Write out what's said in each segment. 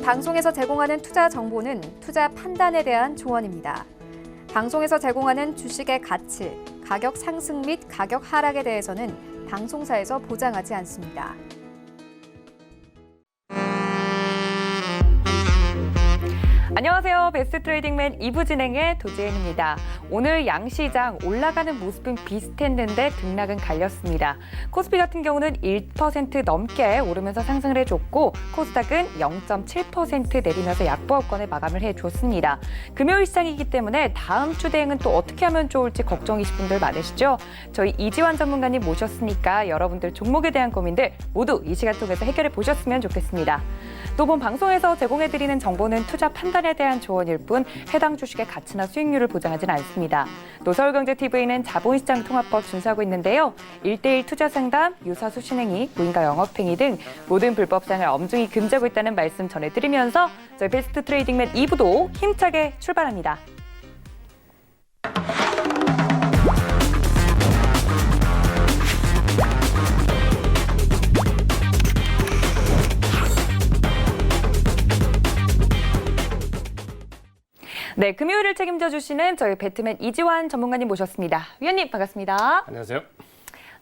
방송에서 제공하는 투자 정보는 투자 판단에 대한 조언입니다. 방송에서 제공하는 주식의 가치, 가격 상승 및 가격 하락에 대해서는 방송사에서 보장하지 않습니다. 안녕하세요. 베스트 트레이딩맨 2부 진행의 도지은입니다. 오늘 양시장 올라가는 모습은 비슷했는데 등락은 갈렸습니다. 코스피 같은 경우는 1% 넘게 오르면서 상승을 해줬고 코스닥은 0.7% 내리면서 약보합권에 마감을 해줬습니다. 금요일 시장이기 때문에 다음 주 대응은 또 어떻게 하면 좋을지 걱정이신 분들 많으시죠? 저희 이지환 전문가님 모셨으니까 여러분들 종목에 대한 고민들 모두 이 시간 통해서 해결해 보셨으면 좋겠습니다. 또 본 방송에서 제공해드리는 정보는 투자 판단에 대한 조언일 뿐 해당 주식의 가치나 수익률을 보장하지는 않습니다. 또 서울경제TV는 자본시장 통합법 준수하고 있는데요. 1:1 투자 상담, 유사수 신행위, 무인가 영업행위 등 모든 불법상을 엄중히 금지하고 있다는 말씀 전해드리면서 저희 베스트 트레이딩맨 2부도 힘차게 출발합니다. 네, 금요일을 책임져 주시는 저희 배트맨 이지환 전문가님 모셨습니다. 위원님 반갑습니다. 안녕하세요.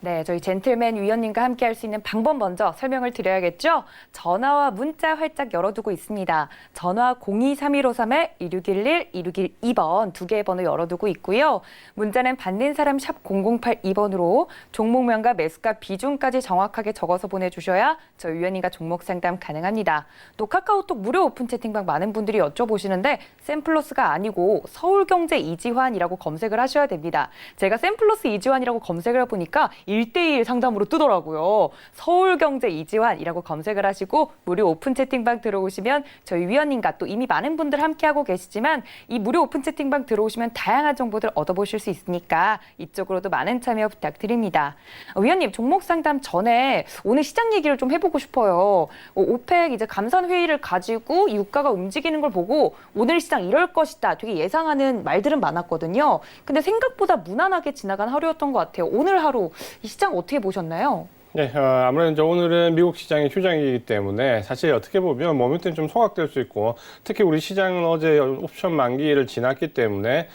네, 저희 젠틀맨 위원님과 함께 할 수 있는 방법 먼저 설명을 드려야겠죠? 전화와 문자 활짝 열어두고 있습니다. 전화 023153-2611-2612번 두 개의 번호 열어두고 있고요. 문자는 받는 사람 샵 0082번으로 종목명과 매수가 비중까지 정확하게 적어서 보내주셔야 저희 위원님과 종목 상담 가능합니다. 또 카카오톡 무료 오픈 채팅방 많은 분들이 여쭤보시는데 샘플러스가 아니고 서울경제 이지환이라고 검색을 하셔야 됩니다. 제가 샘플러스 이지환이라고 검색을 해보니까 1:1 상담으로 뜨더라고요. 서울경제 이지환이라고 검색을 하시고 무료 오픈 채팅방 들어오시면 저희 위원님과 또 이미 많은 분들 함께하고 계시지만 이 무료 오픈 채팅방 들어오시면 다양한 정보들 얻어보실 수 있으니까 이쪽으로도 많은 참여 부탁드립니다. 위원님, 종목 상담 전에 오늘 시장 얘기를 좀 해보고 싶어요. 오펙 이제 감산 회의를 가지고 유가가 움직이는 걸 보고 오늘 시장 이럴 것이다 되게 예상하는 말들은 많았거든요. 근데 생각보다 무난하게 지나간 하루였던 것 같아요. 오늘 하루 이 시장 어떻게 보셨나요? 네, 아무래도 이제 오늘은 미국 시장이 휴장이기 때문에 사실 어떻게 보면 모멘텀이 좀 소각될 수 있고 특히 우리 시장은 어제 옵션 만기를 지났기 때문에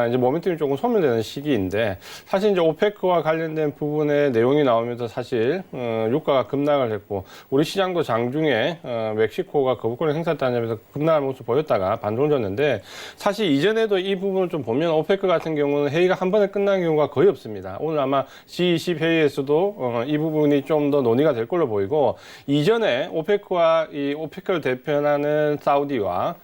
이제 모멘텀이 조금 소멸되는 시기인데 사실 이제 오페크와 관련된 부분의 내용이 나오면서 사실 유가가 급락을 했고 우리 시장도 장중에 멕시코가 거부권을 행사했다는 급락하는 모습 보였다가 반등졌는데 사실 이전에도 이 부분을 좀 보면 오페크 같은 경우는 회의가 한 번에 끝난 경우가 거의 없습니다. 오늘 아마 G20 회의에서도 이 부분이 좀 더 논의가 될 걸로 보이고 이전에 오페크와 이 오페크를 대표하는 사우디와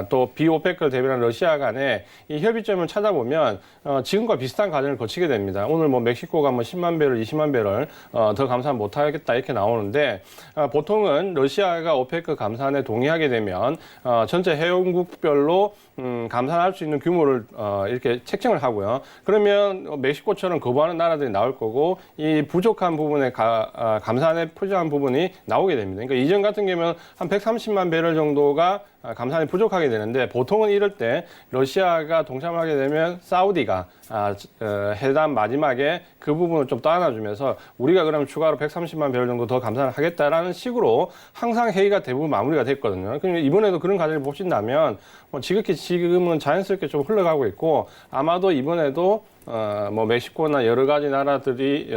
또 비오페크를 대표하는 러시아 간의 이 협의점을 찾아보면 지금과 비슷한 과정을 거치게 됩니다. 오늘 뭐 멕시코가 뭐 10만 배럴, 20만 배럴 더 감산 못하겠다 이렇게 나오는데 보통은 러시아가 오페크 감산에 동의하게 되면 전체 회원국별로 감산할 수 있는 규모를 이렇게 책정을 하고요. 그러면 멕시코처럼 거부하는 나라들이 나올 거고 이 부족한 부분에 감산에 부족한 부분이 나오게 됩니다. 그러니까 이전 같은 경우는 한 130만 배럴 정도가 감산이 부족하게 되는데 보통은 이럴 때 러시아가 동참하게 되면 사우디가 해당 마지막에 그 부분을 좀 떠안아주면서 우리가 그러면 추가로 130만 배럴 정도 더 감산을 하겠다라는 식으로 항상 회의가 대부분 마무리가 됐거든요. 그러니까 이번에도 그런 과정을 보신다면 지극히 지금은 자연스럽게 좀 흘러가고 있고 아마도 이번에도 뭐 멕시코나 여러 가지 나라들이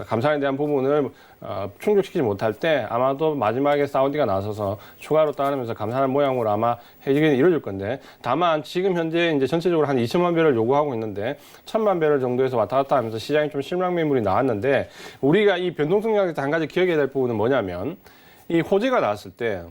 감산에 대한 부분을 충족시키지 못할 때 아마도 마지막에 사우디가 나서서 추가로 따르면서 감산할 모양으로 아마 회의는 이루어질 건데 다만 지금 현재 이제 전체적으로 한 2천만 배럴 요구하고 있는데 1,000만 배럴 정도에서 왔다 갔다 하면서 시장이 좀 실망 매물이 나왔는데 우리가 이 변동성 양에서 한 가지 기억해야 될 부분은 뭐냐면 이 호재가 나왔을 때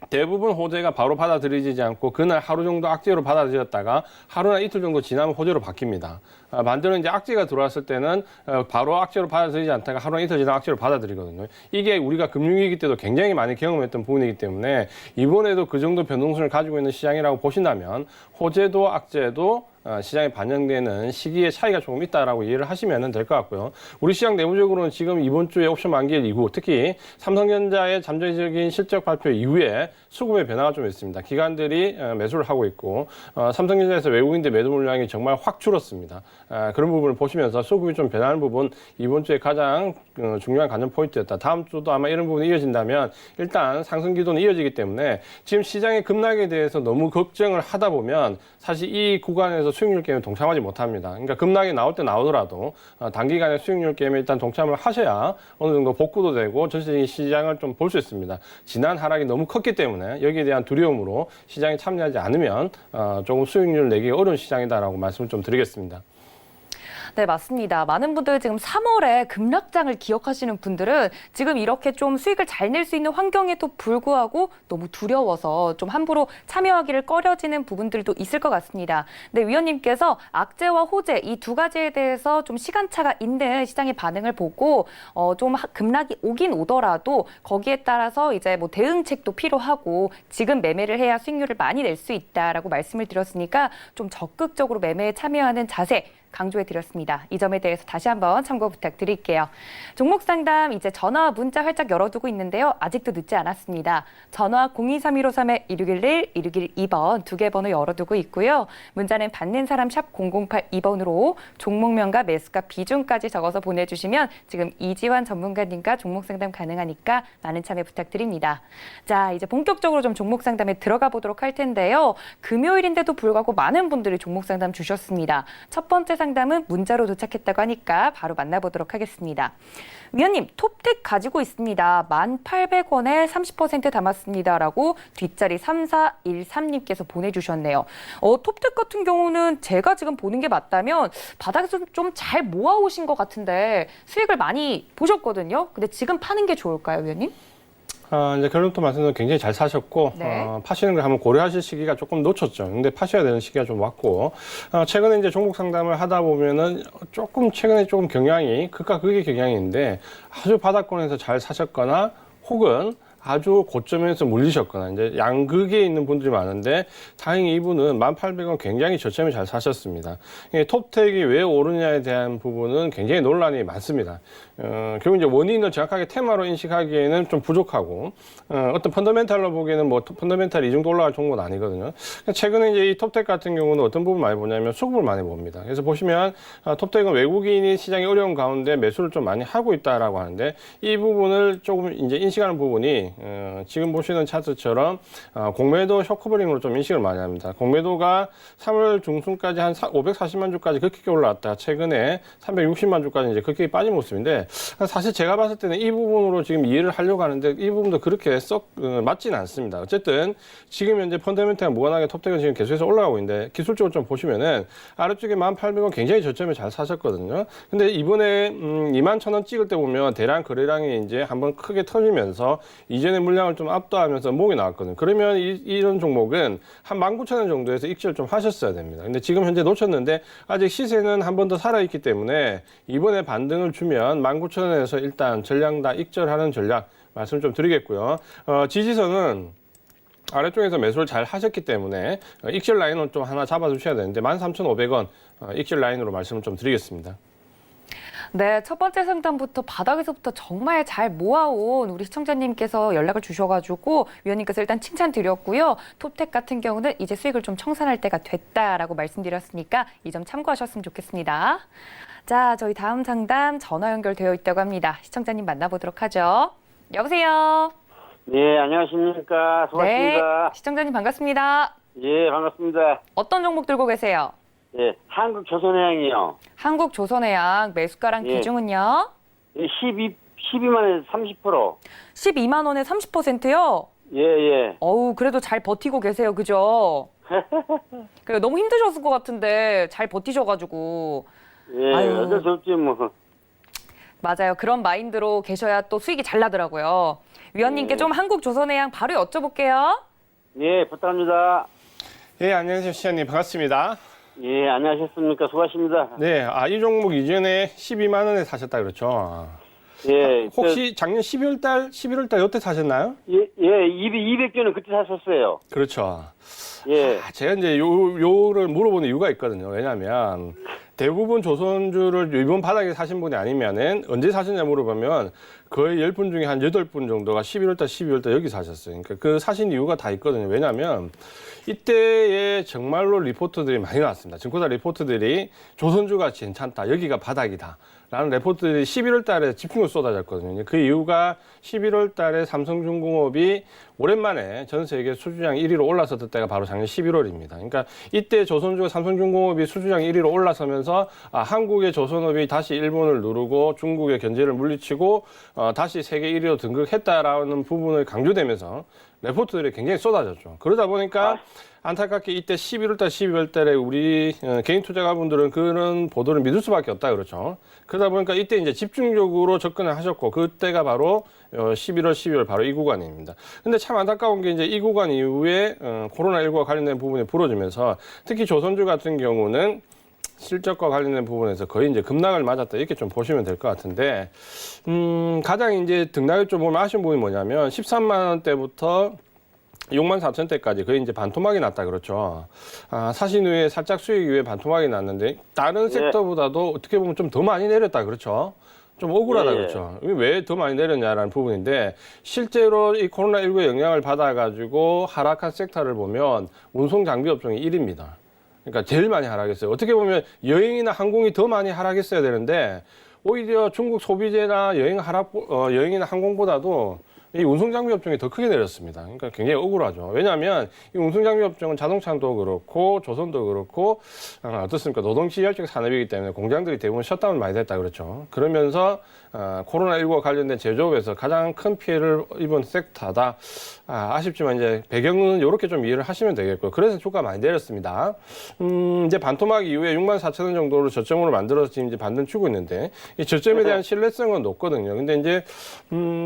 대부분 호재가 바로 받아들여지지 않고 그날 하루 정도 악재로 받아들였다가 하루나 이틀 정도 지나면 호재로 바뀝니다. 반대로 이제 악재가 들어왔을 때는 바로 악재로 받아들이지 않다가 하루나 이틀 지나면 악재로 받아들이거든요. 이게 우리가 금융위기 때도 굉장히 많이 경험했던 부분이기 때문에 이번에도 그 정도 변동성을 가지고 있는 시장이라고 보신다면 호재도 악재도 시장에 반영되는 시기의 차이가 조금 있다라고 이해를 하시면 될 것 같고요. 우리 시장 내부적으로는 지금 이번 주에 옵션 만기일 이후 특히 삼성전자의 잠재적인 실적 발표 이후에 수급의 변화가 좀 있습니다. 기관들이 매수를 하고 있고 삼성전자에서 외국인들 매도 물량이 정말 확 줄었습니다. 그런 부분을 보시면서 수급이 좀 변하는 부분 이번 주에 가장 중요한 관전 포인트였다. 다음 주도 아마 이런 부분이 이어진다면 일단 상승 기도는 이어지기 때문에 지금 시장의 급락에 대해서 너무 걱정을 하다 보면 사실 이 구간에서 수익률 게임에 동참하지 못합니다. 그러니까 급락이 나올 때 나오더라도 단기간에 수익률 게임에 일단 동참을 하셔야 어느 정도 복구도 되고 전체적인 시장을 좀 볼 수 있습니다. 지난 하락이 너무 컸기 때문에 여기에 대한 두려움으로 시장에 참여하지 않으면 조금 수익률을 내기 어려운 시장이다라고 말씀을 좀 드리겠습니다. 네, 맞습니다. 많은 분들 지금 3월에 급락장을 기억하시는 분들은 지금 이렇게 좀 수익을 잘 낼 수 있는 환경에도 불구하고 너무 두려워서 좀 함부로 참여하기를 꺼려지는 부분들도 있을 것 같습니다. 네, 위원님께서 악재와 호재 이 두 가지에 대해서 좀 시간차가 있는 시장의 반응을 보고 좀 급락이 오긴 오더라도 거기에 따라서 이제 뭐 대응책도 필요하고 지금 매매를 해야 수익률을 많이 낼 수 있다라고 말씀을 드렸으니까 좀 적극적으로 매매에 참여하는 자세 강조해 드렸습니다. 이 점에 대해서 다시 한번 참고 부탁드릴게요. 종목 상담 이제 전화와 문자 활짝 열어두고 있는데요. 아직도 늦지 않았습니다. 전화 023153-1611, 1612번 두 개 번호 열어두고 있고요. 문자는 받는 사람 샵 0082번으로 종목명과 매수가 비중까지 적어서 보내주시면 지금 이지환 전문가님과 종목 상담 가능하니까 많은 참여 부탁드립니다. 자, 이제 본격적으로 좀 종목 상담에 들어가 보도록 할 텐데요. 금요일인데도 불구하고 많은 분들이 종목 상담 주셨습니다. 첫 번째 상담은 문자로 도착했다고 하니까 바로 만나보도록 하겠습니다. 위원님, 톱텍 가지고 있습니다. 1,800원에 30% 담았습니다라고 뒷자리 3413님께서 보내주셨네요. 톱텍 같은 경우는 제가 지금 보는 게 맞다면 바닥에서 좀 잘 모아오신 것 같은데 수익을 많이 보셨거든요. 근데 지금 파는 게 좋을까요, 위원님? 이제 결론부터 말씀드리면 굉장히 잘 사셨고, 네. 파시는 걸 한번 고려하실 시기가 조금 놓쳤죠. 근데 파셔야 되는 시기가 좀 왔고, 최근에 이제 종목 상담을 하다 보면은 최근에 조금 경향이, 극과 극의 경향인데, 아주 바닥권에서 잘 사셨거나, 혹은 아주 고점에서 물리셨거나 이제 양극에 있는 분들이 많은데 다행히 이분은 1,800원 굉장히 저점에 잘 사셨습니다. 톱텍이 왜 오르냐에 대한 부분은 굉장히 논란이 많습니다. 결국 이제 원인을 정확하게 테마로 인식하기에는 좀 부족하고 어떤 펀더멘탈로 보기에는 뭐 펀더멘탈이 이 정도 올라갈 정도는 아니거든요. 최근에 이제 이 톱텍 같은 경우는 어떤 부분 많이 보냐면 수급을 많이 봅니다. 그래서 보시면 톱텍은 외국인이 시장이 어려운 가운데 매수를 좀 많이 하고 있다라고 하는데 이 부분을 조금 이제 인식하는 부분이 지금 보시는 차트처럼 공매도 쇼커버링으로 좀 인식을 많이 합니다. 공매도가 3월 중순까지 한 540만 주까지 급격히 올라왔다. 최근에 360만 주까지 이제 급격히 빠진 모습인데 사실 제가 봤을 때는 이 부분으로 지금 이해를 하려고 하는데 이 부분도 그렇게 썩 맞지는 않습니다. 어쨌든 지금 현재 펀더멘탈 무관하게 톱텍은 지금 계속해서 올라가고 있는데 기술적으로 좀 보시면은 아래쪽에 1,800원 굉장히 저점에 잘 사셨거든요. 근데 이번에 21,000원 찍을 때 보면 대량 거래량이 이제 한번 크게 터지면서 이전의 물량을 좀 압도하면서 목이 나왔거든요. 그러면 이런 종목은 한 19,000원 정도에서 익절 좀 하셨어야 됩니다. 근데 지금 현재 놓쳤는데 아직 시세는 한 번 더 살아있기 때문에 이번에 반등을 주면 19,000원에서 일단 전량 다 익절하는 전략 말씀 좀 드리겠고요. 지지선은 아래쪽에서 매수를 잘 하셨기 때문에 익절 라인을 좀 하나 잡아주셔야 되는데 13,500원 익절 라인으로 말씀을 좀 드리겠습니다. 네, 첫 번째 상담부터 바닥에서부터 정말 잘 모아온 우리 시청자님께서 연락을 주셔가지고 위원님께서 일단 칭찬드렸고요. 톱텍 같은 경우는 이제 수익을 좀 청산할 때가 됐다라고 말씀드렸으니까 이 점 참고하셨으면 좋겠습니다. 자, 저희 다음 상담 전화 연결되어 있다고 합니다. 시청자님 만나보도록 하죠. 여보세요. 네, 안녕하십니까. 수고하십니다. 네, 시청자님 반갑습니다. 예, 반갑습니다. 어떤 종목 들고 계세요? 예, 한국조선해양이요. 한국조선해양 매수가랑 예. 기준은요? 12만에 30%. 12만 원에 30%요? 예, 예. 어우, 그래도 잘 버티고 계세요. 그죠? 너무 힘드셨을 것 같은데 잘 버티셔가지고. 예, 아유. 어쩔 수 없지, 뭐. 맞아요. 그런 마인드로 계셔야 또 수익이 잘 나더라고요. 위원님께 좀 한국조선해양 바로 여쭤볼게요. 예, 부탁합니다. 예, 안녕하세요. 시장님 반갑습니다. 예, 안녕하셨습니까. 수고하십니다. 네, 이 종목 이전에 12만 원에 사셨다 그렇죠. 예. 혹시 작년 11월 달 이때 사셨나요? 예, 200주는 그때 샀었어요. 그렇죠. 예. 제가 이제 요를 물어보는 이유가 있거든요. 왜냐하면 대부분 조선주를 이번 바닥에 사신 분이 아니면은 언제 사셨냐 물어보면 거의 10분 중에 한 8분 정도가 11월 달, 12월 달 여기 사셨어요. 그러니까 그 사신 이유가 다 있거든요. 왜냐하면 이때에 정말로 리포트들이 많이 나왔습니다. 증권사 리포트들이 조선주가 괜찮다. 여기가 바닥이다. 라는 레포트들이 11월 달에 집중을 쏟아졌거든요. 그 이유가 11월 달에 삼성중공업이 오랜만에 전 세계 수주장 1위로 올라섰던 때가 바로 작년 11월입니다. 그러니까 이때 조선주가 삼성중공업이 수주장 1위로 올라서면서 한국의 조선업이 다시 일본을 누르고 중국의 견제를 물리치고 다시 세계 1위로 등극했다라는 부분을 강조되면서 레포트들이 굉장히 쏟아졌죠. 그러다 보니까 안타깝게 이때 11월 달, 12월 달에 우리 개인 투자가분들은 그런 보도를 믿을 수밖에 없다 그렇죠. 그러다 보니까 이때 이제 집중적으로 접근을 하셨고 그때가 바로 11월, 12월 바로 이 구간입니다. 근데 참 안타까운 게 이제 이 구간 이후에 코로나19와 관련된 부분이 불어지면서 특히 조선주 같은 경우는 실적과 관련된 부분에서 거의 이제 급락을 맞았다 이렇게 좀 보시면 될 것 같은데 가장 이제 등락을 좀 보면 아쉬운 부분이 뭐냐면 13만 원대부터 6만 4천 대까지 거의 이제 반토막이 났다 그렇죠. 사신 후에 살짝 수익 이후에 반토막이 났는데 다른 섹터보다도 어떻게 보면 좀 더 많이 내렸다 그렇죠. 좀 억울하다 그렇죠. 왜 더 많이 내렸냐라는 부분인데 실제로 이 코로나19의 영향을 받아가지고 하락한 섹터를 보면 운송 장비 업종이 1위입니다. 그러니까 제일 많이 하락했어요. 어떻게 보면 여행이나 항공이 더 많이 하락했어야 되는데 오히려 중국 소비재나 여행이나 항공보다도 이 운송장비 업종이 더 크게 내렸습니다. 그러니까 굉장히 억울하죠. 왜냐하면 이 운송장비 업종은 자동차도 그렇고 조선도 그렇고 어떻습니까? 노동시설적 산업이기 때문에 공장들이 대부분 셧다운 많이 됐다 그렇죠. 그러면서 코로나19와 관련된 제조업에서 가장 큰 피해를 입은 섹터다. 아쉽지만 이제 배경은 이렇게 좀 이해를 하시면 되겠고요. 그래서 주가가 많이 내렸습니다. 이제 반토막 이후에 6만 4천 원 정도로 저점으로 만들어서 지금 이제 반등 치고 있는데 이 저점에 대한 신뢰성은 높거든요. 근데 이제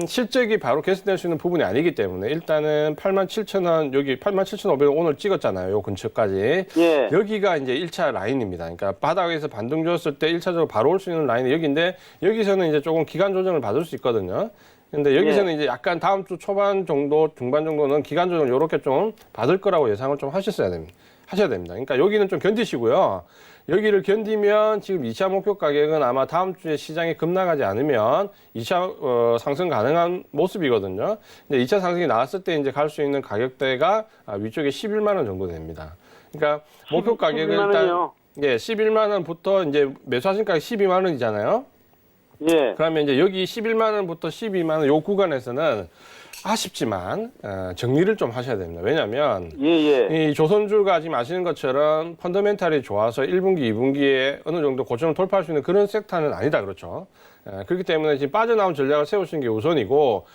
실적이 바로 개선될 수 있는 부분이 아니기 때문에 일단은 8만 7천 원 여기 8만 7,500원 오늘 찍었잖아요. 요 근처까지. 예. 여기가 이제 1차 라인입니다. 그러니까 바닥에서 반등 줬을 때 1차적으로 바로 올 수 있는 라인이 여기인데 여기서는 이제 조금 기간 조정을 받을 수 있거든요. 근데 여기서는 이제 약간 다음 주 초반 정도, 중반 정도는 기간 조정 이렇게 좀 받을 거라고 예상을 좀 하셔야 됩니다. 그러니까 여기는 좀 견디시고요. 여기를 견디면 지금 2차 목표 가격은 아마 다음 주에 시장이 급락하지 않으면 2차 상승 가능한 모습이거든요. 근데 2차 상승이 나왔을 때 이제 갈 수 있는 가격대가 위쪽에 11만 원 정도 됩니다. 그러니까 목표 가격은 일단 11만 원부터 이제 매수하신 가격 12만 원이잖아요. 예. 그러면 이제 여기 11만 원부터 12만 원 요 구간에서는 아쉽지만 정리를 좀 하셔야 됩니다. 왜냐하면 이 조선주가 지금 아시는 것처럼 펀더멘탈이 좋아서 1분기, 2분기에 어느 정도 고점을 돌파할 수 있는 그런 섹터는 아니다 그렇죠. 그렇기 때문에 지금 빠져나온 전략을 세우시는 게 우선이고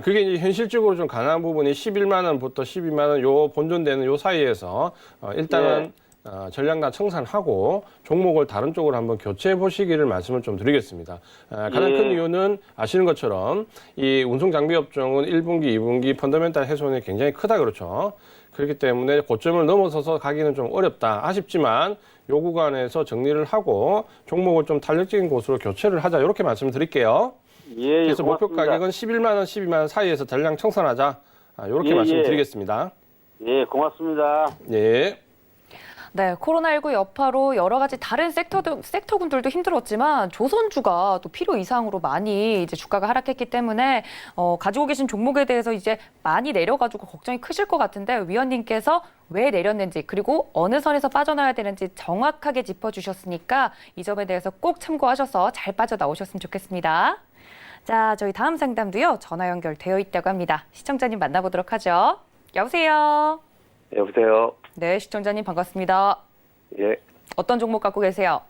그게 이제 현실적으로 좀 가능한 부분이 11만 원부터 12만 원 요 본전되는 요 사이에서 일단은 전략단 청산하고 종목을 다른 쪽으로 한번 교체해 보시기를 말씀을 좀 드리겠습니다. 가장 큰 이유는 아시는 것처럼 이 운송 장비 업종은 1분기, 2분기 펀더멘탈 훼손이 굉장히 크다 그렇죠. 그렇기 때문에 고점을 넘어서서 가기는 좀 어렵다. 아쉽지만 요 구간에서 정리를 하고 종목을 좀 탄력적인 곳으로 교체를 하자. 이렇게 말씀을 드릴게요. 그래서 고맙습니다. 목표 가격은 11만 원, 12만 원 사이에서 전량 청산하자. 이렇게 말씀을 드리겠습니다. 예, 고맙습니다. 예. 네, 코로나19 여파로 여러 가지 다른 섹터군들도 힘들었지만 조선주가 또 필요 이상으로 많이 이제 주가가 하락했기 때문에 가지고 계신 종목에 대해서 이제 많이 내려가지고 걱정이 크실 것 같은데 위원님께서 왜 내렸는지 그리고 어느 선에서 빠져나와야 되는지 정확하게 짚어주셨으니까 이 점에 대해서 꼭 참고하셔서 잘 빠져나오셨으면 좋겠습니다. 자, 저희 다음 상담도요. 전화 연결되어 있다고 합니다. 시청자님 만나보도록 하죠. 여보세요. 여보세요. 네, 시청자님 반갑습니다. 예, 어떤 종목 갖고 계세요?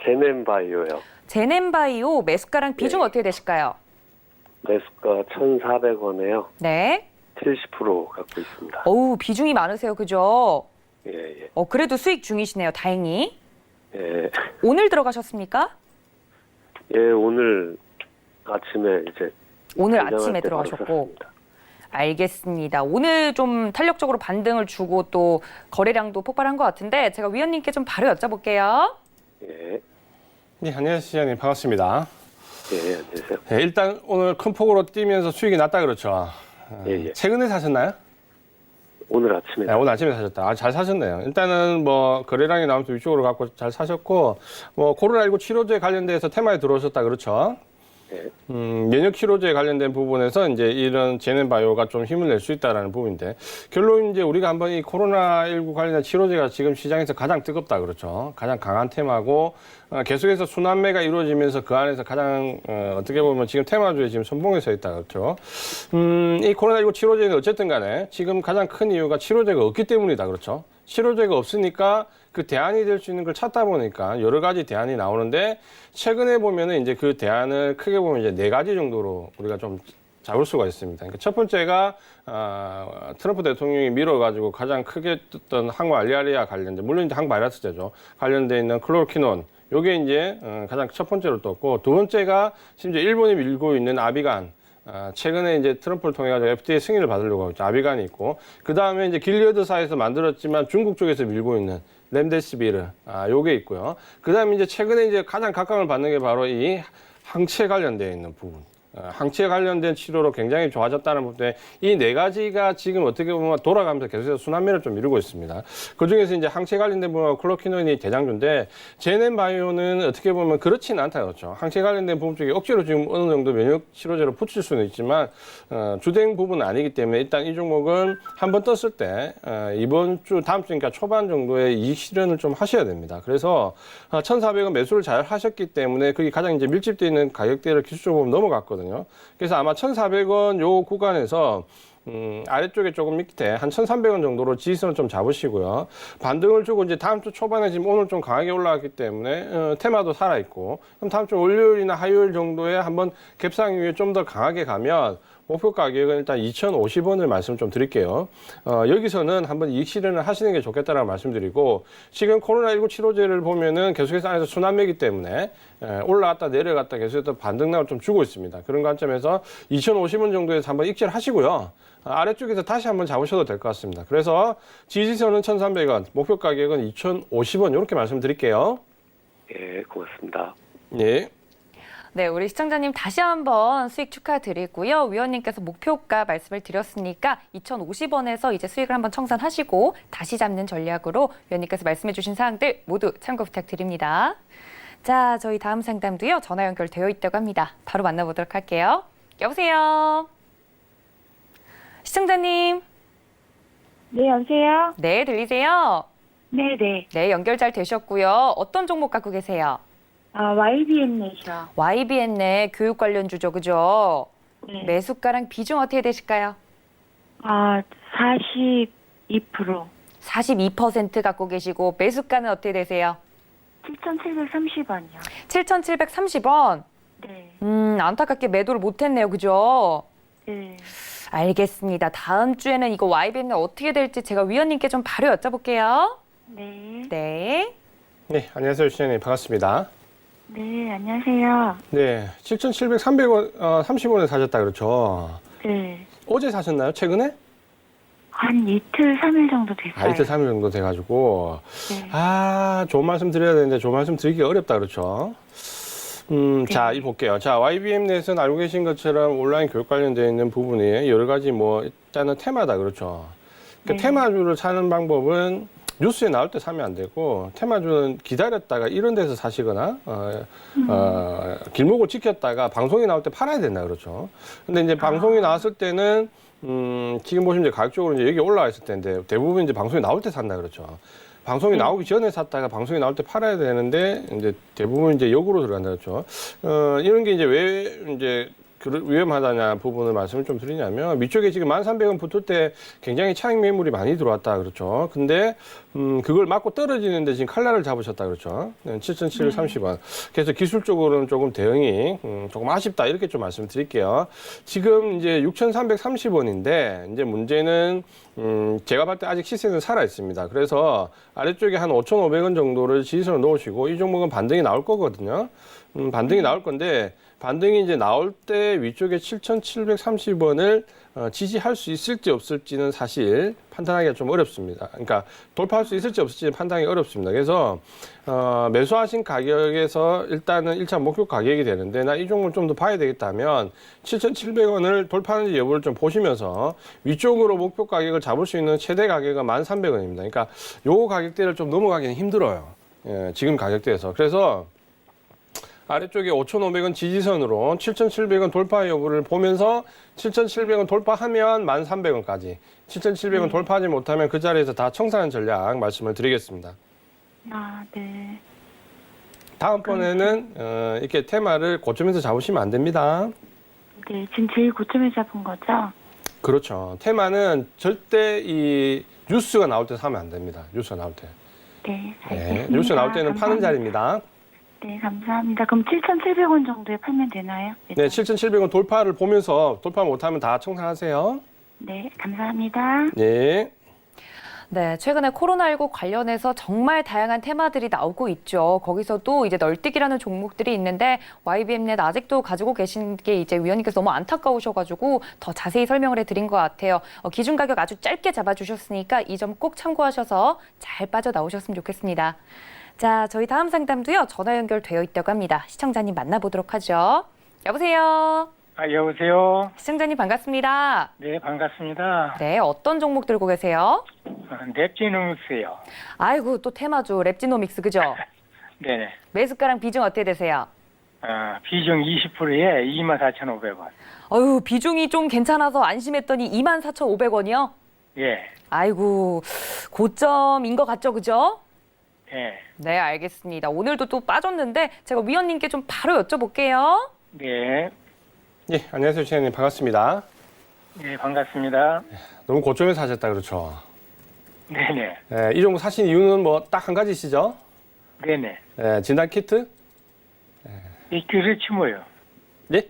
제넨바이오요. 제넨바이오 매수가랑 비중 어떻게 되실까요? 매수가 1,400원에요. 네. 70% 갖고 있습니다. 어우, 비중이 많으세요. 그죠? 예. 그래도 수익 중이시네요. 다행히. 예. 오늘 들어가셨습니까? 예, 오늘 아침에 이제 오늘 개장할 아침에 때 바로 들어가셨고. 샀습니다. 알겠습니다. 오늘 좀 탄력적으로 반등을 주고 또 거래량도 폭발한 것 같은데 제가 위원님께 좀 바로 여쭤볼게요. 예. 네, 안녕하세요, 시장님. 반갑습니다. 예, 안녕하세요. 예, 일단 오늘 큰 폭으로 뛰면서 수익이 났다 그렇죠. 예, 예. 최근에 사셨나요? 오늘 아침에 네, 오늘 아침에 사셨다. 아, 잘 사셨네요. 일단은 뭐 거래량이 나오면서 위쪽으로 갖고 잘 사셨고, 뭐 코로나19 치료제 관련돼서 테마에 들어오셨다 그렇죠. 예, 면역 치료제에 관련된 부분에서 이제 이런 제넨바이오가 좀 힘을 낼 수 있다라는 부분인데, 결론 이제 우리가 한번 이 코로나19 관련된 치료제가 지금 시장에서 가장 뜨겁다 그렇죠. 가장 강한 테마고, 계속해서 순환매가 이루어지면서 그 안에서 가장 어떻게 보면 지금 테마주에 지금 선봉에 서 있다 그렇죠. 이 코로나19 치료제는 어쨌든 간에 지금 가장 큰 이유가 치료제가 없기 때문이다 그렇죠. 치료제가 없으니까 그 대안이 될 수 있는 걸 찾다 보니까 여러 가지 대안이 나오는데, 최근에 보면은 이제 그 대안을 크게 보면 이제 4가지 정도로 우리가 좀 잡을 수가 있습니다. 그러니까 첫 번째가 트럼프 대통령이 밀어가지고 가장 크게 떴던 항마알리아리아 관련된, 물론 이제 항바이러스제죠, 관련돼 있는 클로로퀴논, 요게 이제 가장 첫 번째로 떴고, 두 번째가 심지어 일본이 밀고 있는 아비간. 최근에 이제 트럼프를 통해 가지고 FDA 승인을 받으려고 하고 있죠. 아비간이 있고, 그 다음에 이제 길리어드사에서 만들었지만 중국 쪽에서 밀고 있는 렘데시비르, 요게 있고요. 그 다음에 이제 최근에 이제 가장 각광을 받는 게 바로 이 항체 관련되어 있는 부분. 항체에 관련된 치료로 굉장히 좋아졌다는 부분에 이 4가지가 지금 어떻게 보면 돌아가면서 계속해서 순환매를 좀 이루고 있습니다. 그 중에서 이제 항체 관련된 부분과 클로키논이 대장주인데, 제넨바이오는 어떻게 보면 그렇지는 않다 그렇죠. 항체 관련된 부분 쪽에 억지로 지금 어느 정도 면역 치료제로 붙일 수는 있지만 주된 부분은 아니기 때문에 일단 이 종목은 한번 떴을 때 이번 주 다음 주니까 초반 정도에 이익 실현을 좀 하셔야 됩니다. 그래서 1,400원 매수를 잘 하셨기 때문에 그게 가장 이제 밀집되어 있는 가격대를 기술적으로 넘어갔거든요. 그래서 아마 1,400원 요 구간에서 아래쪽에 조금 밑에 한 1,300원 정도로 지지선을 좀 잡으시고요. 반등을 주고 이제 다음 주 초반에 지금 오늘 좀 강하게 올라왔기 때문에 테마도 살아있고, 그럼 다음 주 월요일이나 화요일 정도에 한번 갭상 위에 좀 더 강하게 가면 목표 가격은 일단 2,050원을 말씀 좀 드릴게요. 여기서는 한번 이익 실현을 하시는 게 좋겠다라는 말씀드리고, 지금 코로나19 치료제를 보면은 계속해서 안에서 순환매이기 때문에 올라갔다 내려갔다 계속해서 반등락을 좀 주고 있습니다. 그런 관점에서 2,050원 정도에서 한번 익절 하시고요. 아래쪽에서 다시 한번 잡으셔도 될 것 같습니다. 그래서 지지선은 1,300원, 목표 가격은 2,050원 이렇게 말씀드릴게요. 예, 고맙습니다. 예. 네, 우리 시청자님 다시 한번 수익 축하드리고요. 위원님께서 목표가 말씀을 드렸으니까 2,050원에서 이제 수익을 한번 청산하시고 다시 잡는 전략으로 위원님께서 말씀해 주신 사항들 모두 참고 부탁드립니다. 자, 저희 다음 상담도요. 전화 연결되어 있다고 합니다. 바로 만나보도록 할게요. 여보세요. 시청자님. 네, 여보세요? 네, 들리세요? 네네. 네, 연결 잘 되셨고요. 어떤 종목 갖고 계세요? YBN넷이요. YBN의 교육 관련 주죠, 그죠? 네. 매수가랑 비중 어떻게 되실까요? 42%. 42% 갖고 계시고 매수가는 어떻게 되세요? 7,730원이요. 7,730원. 네. 안타깝게 매도를 못했네요, 그죠? 네. 알겠습니다. 다음 주에는 이거 YBN이 어떻게 될지 제가 위원님께 좀 바로 여쭤볼게요. 네. 네. 네, 안녕하세요. 시장님 반갑습니다. 네, 안녕하세요. 네, 7,730원, 30원에 사셨다 그렇죠. 네. 어제 사셨나요? 최근에? 한 이틀, 3일 정도 됐어요. 이틀 3일 정도 돼가지고. 네. 좋은 말씀 드려야 되는데 좋은 말씀 드리기가 어렵다 그렇죠. 자, 볼게요. 자, YBN넷은 알고 계신 것처럼 온라인 교육 관련되어 있는 부분이 여러 가지 뭐, 일단은 테마다 그렇죠. 그 네. 테마주를 사는 방법은 뉴스에 나올 때 사면 안 되고, 테마주는 기다렸다가 이런 데서 사시거나, 길목을 지켰다가 방송이 나올 때 팔아야 된다 그렇죠. 근데 이제 방송이 나왔을 때는, 지금 보시면 이제 가격적으로 이제 여기 올라와 있을 텐데, 대부분 이제 방송이 나올 때 산다 그렇죠. 방송이 나오기 전에 샀다가 방송이 나올 때 팔아야 되는데, 이제 대부분 이제 역으로 들어간다 그렇죠. 이런 게 이제 왜 이제 위험하다냐 부분을 말씀을 좀 드리냐면, 위쪽에 지금 1,300원 붙을 때 굉장히 차익 매물이 많이 들어왔다 그렇죠. 근데 그걸 맞고 떨어지는데 지금 칼날을 잡으셨다 그렇죠. 7,730원. 그래서 기술적으로는 조금 대응이 조금 아쉽다 이렇게 좀 말씀드릴게요. 지금 이제 6,330원인데 이제 문제는 제가 봤을 때 아직 시세는 살아 있습니다. 그래서 아래쪽에 한 5,500원 정도를 지지선을 놓으시고 이 종목은 반등이 나올 거거든요. 반등이 나올 건데 반등이 이제 나올 때 위쪽에 7,730원을 지지할 수 있을지 없을지는 사실 판단하기가 좀 어렵습니다. 그러니까 돌파할 수 있을지 없을지는 판단하기 어렵습니다. 그래서 매수하신 가격에서 일단은 1차 목표 가격이 되는데 나 이 종목을 좀 더 봐야 되겠다면 7,700원을 돌파하는지 여부를 좀 보시면서 위쪽으로 목표 가격을 잡을 수 있는 최대 가격은 1,300원입니다. 그러니까 요 가격대를 좀 넘어가기는 힘들어요. 예, 지금 가격대에서. 그래서 아래쪽에 5,500원 지지선으로 7,700원 돌파 여부를 보면서 7,700원 돌파하면 1,300원까지 7,700원 돌파하지 못하면 그 자리에서 다 청산하는 전략 말씀을 드리겠습니다. 아, 네. 다음번에는 이렇게 테마를 고점에서 잡으시면 안 됩니다. 네, 지금 제일 고점에 잡은 거죠? 그렇죠. 테마는 절대 이 뉴스가 나올 때 사면 안 됩니다. 뉴스가 나올 때. 네, 네, 알겠습니다. 뉴스 나올 때는 파는 감사합니다. 자리입니다. 네, 감사합니다. 그럼 7,700원 정도에 팔면 되나요? 네, 7,700원 돌파를 보면서 돌파 못하면 다 청산하세요. 네, 감사합니다. 네. 네, 최근에 코로나19 관련해서 정말 다양한 테마들이 나오고 있죠. 거기서도 이제 널뛰기라는 종목들이 있는데 YBM넷 아직도 가지고 계신 게 이제 위원님께서 너무 안타까우셔가지고 더 자세히 설명을 해드린 것 같아요. 기준 가격 아주 짧게 잡아주셨으니까 이 점 꼭 참고하셔서 잘 빠져나오셨으면 좋겠습니다. 자, 저희 다음 상담도요. 전화 연결되어 있다고 합니다. 시청자님 만나보도록 하죠. 여보세요. 여보세요. 시청자님 반갑습니다. 네, 반갑습니다. 네, 어떤 종목 들고 계세요? 넵지노믹스요. 아이고, 또 테마죠. 랩지노믹스, 그죠? 네네. 매수가랑 비중 어떻게 되세요? 비중 20%에 24,500원. 어휴, 비중이 좀 괜찮아서 안심했더니 24,500원이요? 예, 아이고, 고점인 것 같죠, 그죠? 예, 네, 알겠습니다. 오늘도 또 빠졌는데 제가 위원님께 좀 바로 여쭤볼게요. 네, 예, 안녕하세요, 시장님 반갑습니다. 네, 반갑습니다. 너무 고점에서 사셨다 그렇죠? 네네, 예, 이 종목 사신 이유는 뭐 딱 한 가지시죠? 네네. 예, 진단 키트? 그렇지 뭐요. 예?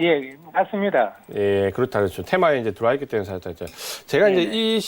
예, 맞습니다. 예, 그렇다 그렇죠. 테마에 이제 들어와 있기 때문에 사셨다 그랬죠. 제가 이제 네네.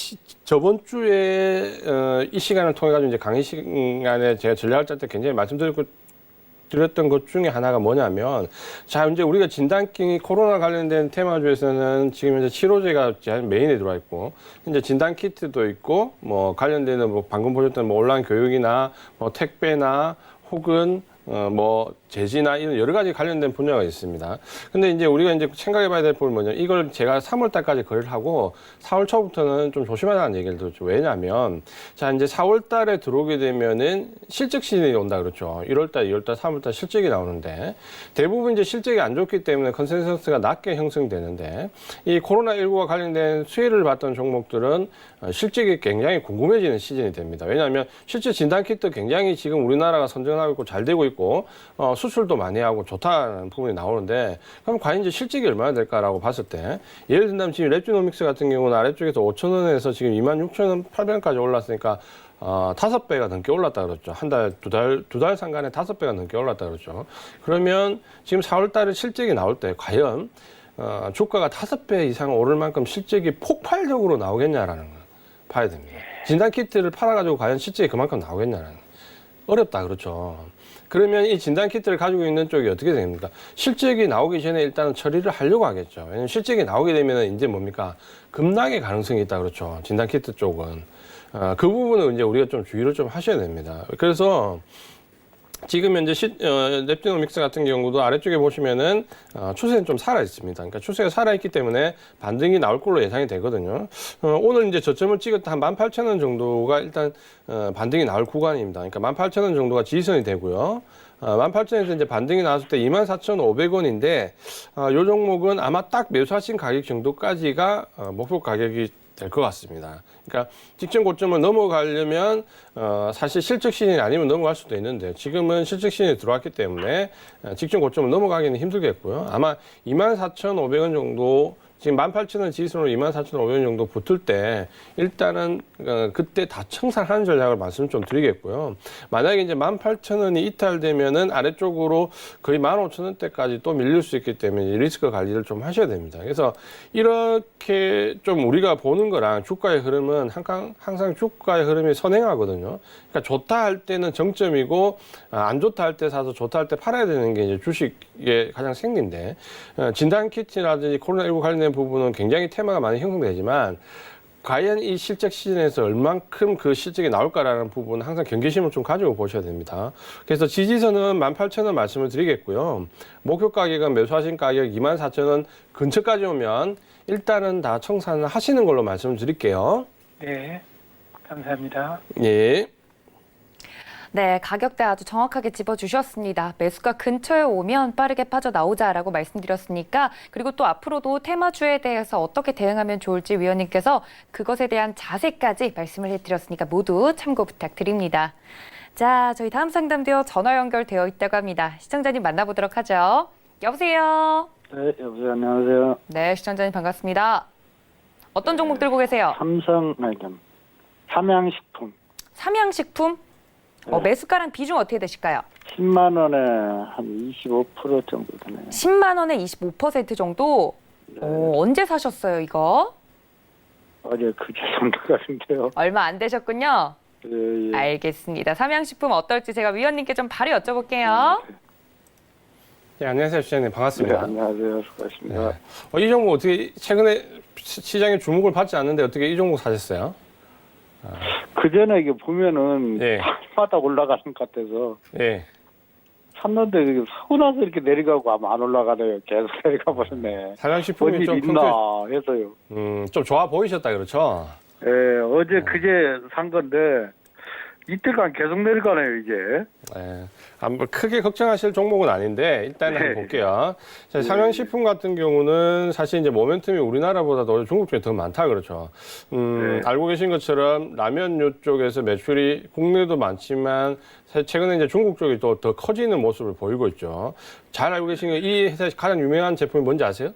저번 주에 이 시간을 통해 가지고 이제 강의 시간에 제가 전략을 짤 때 굉장히 말씀드렸던 것 중에 하나가 뭐냐면, 자, 이제 우리가 진단기 코로나 관련된 테마주에서는 지금 이제 치료제가 메인에 들어와 있고, 이제 진단 키트도 있고, 뭐 관련되는 뭐 방금 보셨던 뭐 온라인 교육이나 뭐 택배나 혹은 뭐 제지나 이런 여러 가지 관련된 분야가 있습니다. 근데 이제 우리가 이제 생각해 봐야 될 부분은 뭐냐. 이걸 제가 3월 달까지 거래를 하고 4월 초부터는 좀 조심하자는 얘기를 들었죠. 왜냐면 자, 이제 4월 달에 들어오게 되면은 실적 시즌이 온다 그렇죠. 1월 달, 2월 달, 3월 달 실적이 나오는데 대부분 이제 실적이 안 좋기 때문에 컨센서스가 낮게 형성되는데 이 코로나19와 관련된 수혜를 받던 종목들은 실적이 굉장히 궁금해지는 시즌이 됩니다. 왜냐하면 실제 진단키트 굉장히 지금 우리나라가 선전하고 있고 잘 되고 있고 수출도 많이 하고 좋다는 부분이 나오는데 그럼 과연 이제 실적이 얼마나 될까라고 봤을 때 예를 든다면 지금 랩지노믹스 같은 경우는 아래쪽에서 5,000원에서 지금 26,800원까지 올랐으니까 5배가 넘게 올랐다 그랬죠. 한 달, 두 달 상간에 5배가 넘게 올랐다 그랬죠. 그러면 지금 4월 달에 실적이 나올 때 과연 주가가 5배 이상 오를 만큼 실적이 폭발적으로 나오겠냐라는 거 봐야 됩니다. 진단키트를 팔아가지고 과연 실적이 그만큼 나오겠냐라는 거. 어렵다 그렇죠. 그러면 이 진단키트를 가지고 있는 쪽이 어떻게 됩니까? 실적이 나오기 전에 일단은 처리를 하려고 하겠죠. 왜냐면 실적이 나오게 되면 이제 뭡니까? 급락의 가능성이 있다 그렇죠. 진단키트 쪽은. 그 부분은 이제 우리가 좀 주의를 좀 하셔야 됩니다. 그래서 지금 현재 랩지노믹스 같은 경우도 아래쪽에 보시면은 추세는 좀 살아 있습니다. 그러니까 추세가 살아 있기 때문에 반등이 나올 걸로 예상이 되거든요. 오늘 이제 저점을 찍었다 한 18,000원 정도가 일단 반등이 나올 구간입니다. 그러니까 18,000원 정도가 지지선이 되고요. 18,000원에서 이제 반등이 나왔을 때 24,500원인데 요 종목은 아마 딱 매수하신 가격 정도까지가 목표 가격이 될 것 같습니다. 그러니까 직전 고점을 넘어가려면 사실 실적 시즌이 아니면 넘어갈 수도 있는데 지금은 실적 시즌이 들어왔기 때문에 직전 고점을 넘어가기는 힘들겠고요. 아마 24,500원 정도 지금 18,000원 지지선으로 24,500원 정도 붙을 때 일단은 그때 다 청산하는 전략을 말씀 좀 드리겠고요. 만약에 이제 18,000원이 이탈되면은 아래쪽으로 거의 15,000원대까지 또 밀릴 수 있기 때문에 리스크 관리를 좀 하셔야 됩니다. 그래서 이렇게 좀 우리가 보는 거랑 주가의 흐름은 항상 주가의 흐름이 선행하거든요. 그러니까 좋다 할 때는 정점이고 안 좋다 할 때 사서 좋다 할 때 팔아야 되는 게 이제 주식의 가장 생리인데 진단키트라든지 코로나19 관련된 부분은 굉장히 테마가 많이 형성되지만 과연 이 실적 시즌에서 얼만큼 그 실적이 나올까라는 부분은 항상 경계심을 좀 가지고 보셔야 됩니다. 그래서 지지선은 18,000원 말씀을 드리겠고요. 목표 가격은 매수하신 가격 24,000원 근처까지 오면 일단은 다 청산을 하시는 걸로 말씀을 드릴게요. 네. 감사합니다. 예. 네, 가격대 아주 정확하게 짚어주셨습니다. 매수가 근처에 오면 빠르게 빠져나오자라고 말씀드렸으니까 그리고 또 앞으로도 테마주에 대해서 어떻게 대응하면 좋을지 위원님께서 그것에 대한 자세까지 말씀을 해드렸으니까 모두 참고 부탁드립니다. 자, 저희 다음 상담도 전화 연결되어 있다고 합니다. 시청자님 만나보도록 하죠. 여보세요? 네, 여보세요. 안녕하세요. 네, 시청자님 반갑습니다. 어떤 종목 들고 계세요? 삼양식품. 삼양식품? 매수가랑 비중 어떻게 되실까요? 10만 원에 한 25% 정도 되네요. 10만 원에 25% 정도? 언제 사셨어요, 이거? 어제 그제 정도 같은데요. 얼마 안 되셨군요. 예, 예. 알겠습니다. 삼양식품 어떨지 제가 위원님께 좀 바로 여쭤볼게요. 네, 안녕하세요, 시장님. 네, 반갑습니다. 안녕하세요. 수고하십니다. 이 종목 어떻게 최근에 시장에 주목을 받지 않는데 어떻게 이 종목 사셨어요? 그 전에 이게 보면은 예. 마다 올라가는 것 같아서 예. 샀는데 이게 사고 나서 이렇게 내려가고 아마 안 올라가네요. 계속 내려가 버렸네. 삼양식품이 뭔일 좀 있나 평소에 해서요. 좀 좋아 보이셨다 그렇죠? 예, 어제 그제 산 건데 이틀간 계속 내려가네요 이제. 예. 뭐 크게 걱정하실 종목은 아닌데 일단 한번 볼게요. 자, 삼양식품 같은 경우는 사실 이제 모멘텀이 우리나라보다도 중국 쪽에 더 많다 그렇죠. 알고 계신 것처럼 라면요 쪽에서 매출이 국내도 많지만 사실 최근에 이제 중국 쪽이 또 더 커지는 모습을 보이고 있죠. 잘 알고 계신 이 회사의 가장 유명한 제품이 뭔지 아세요?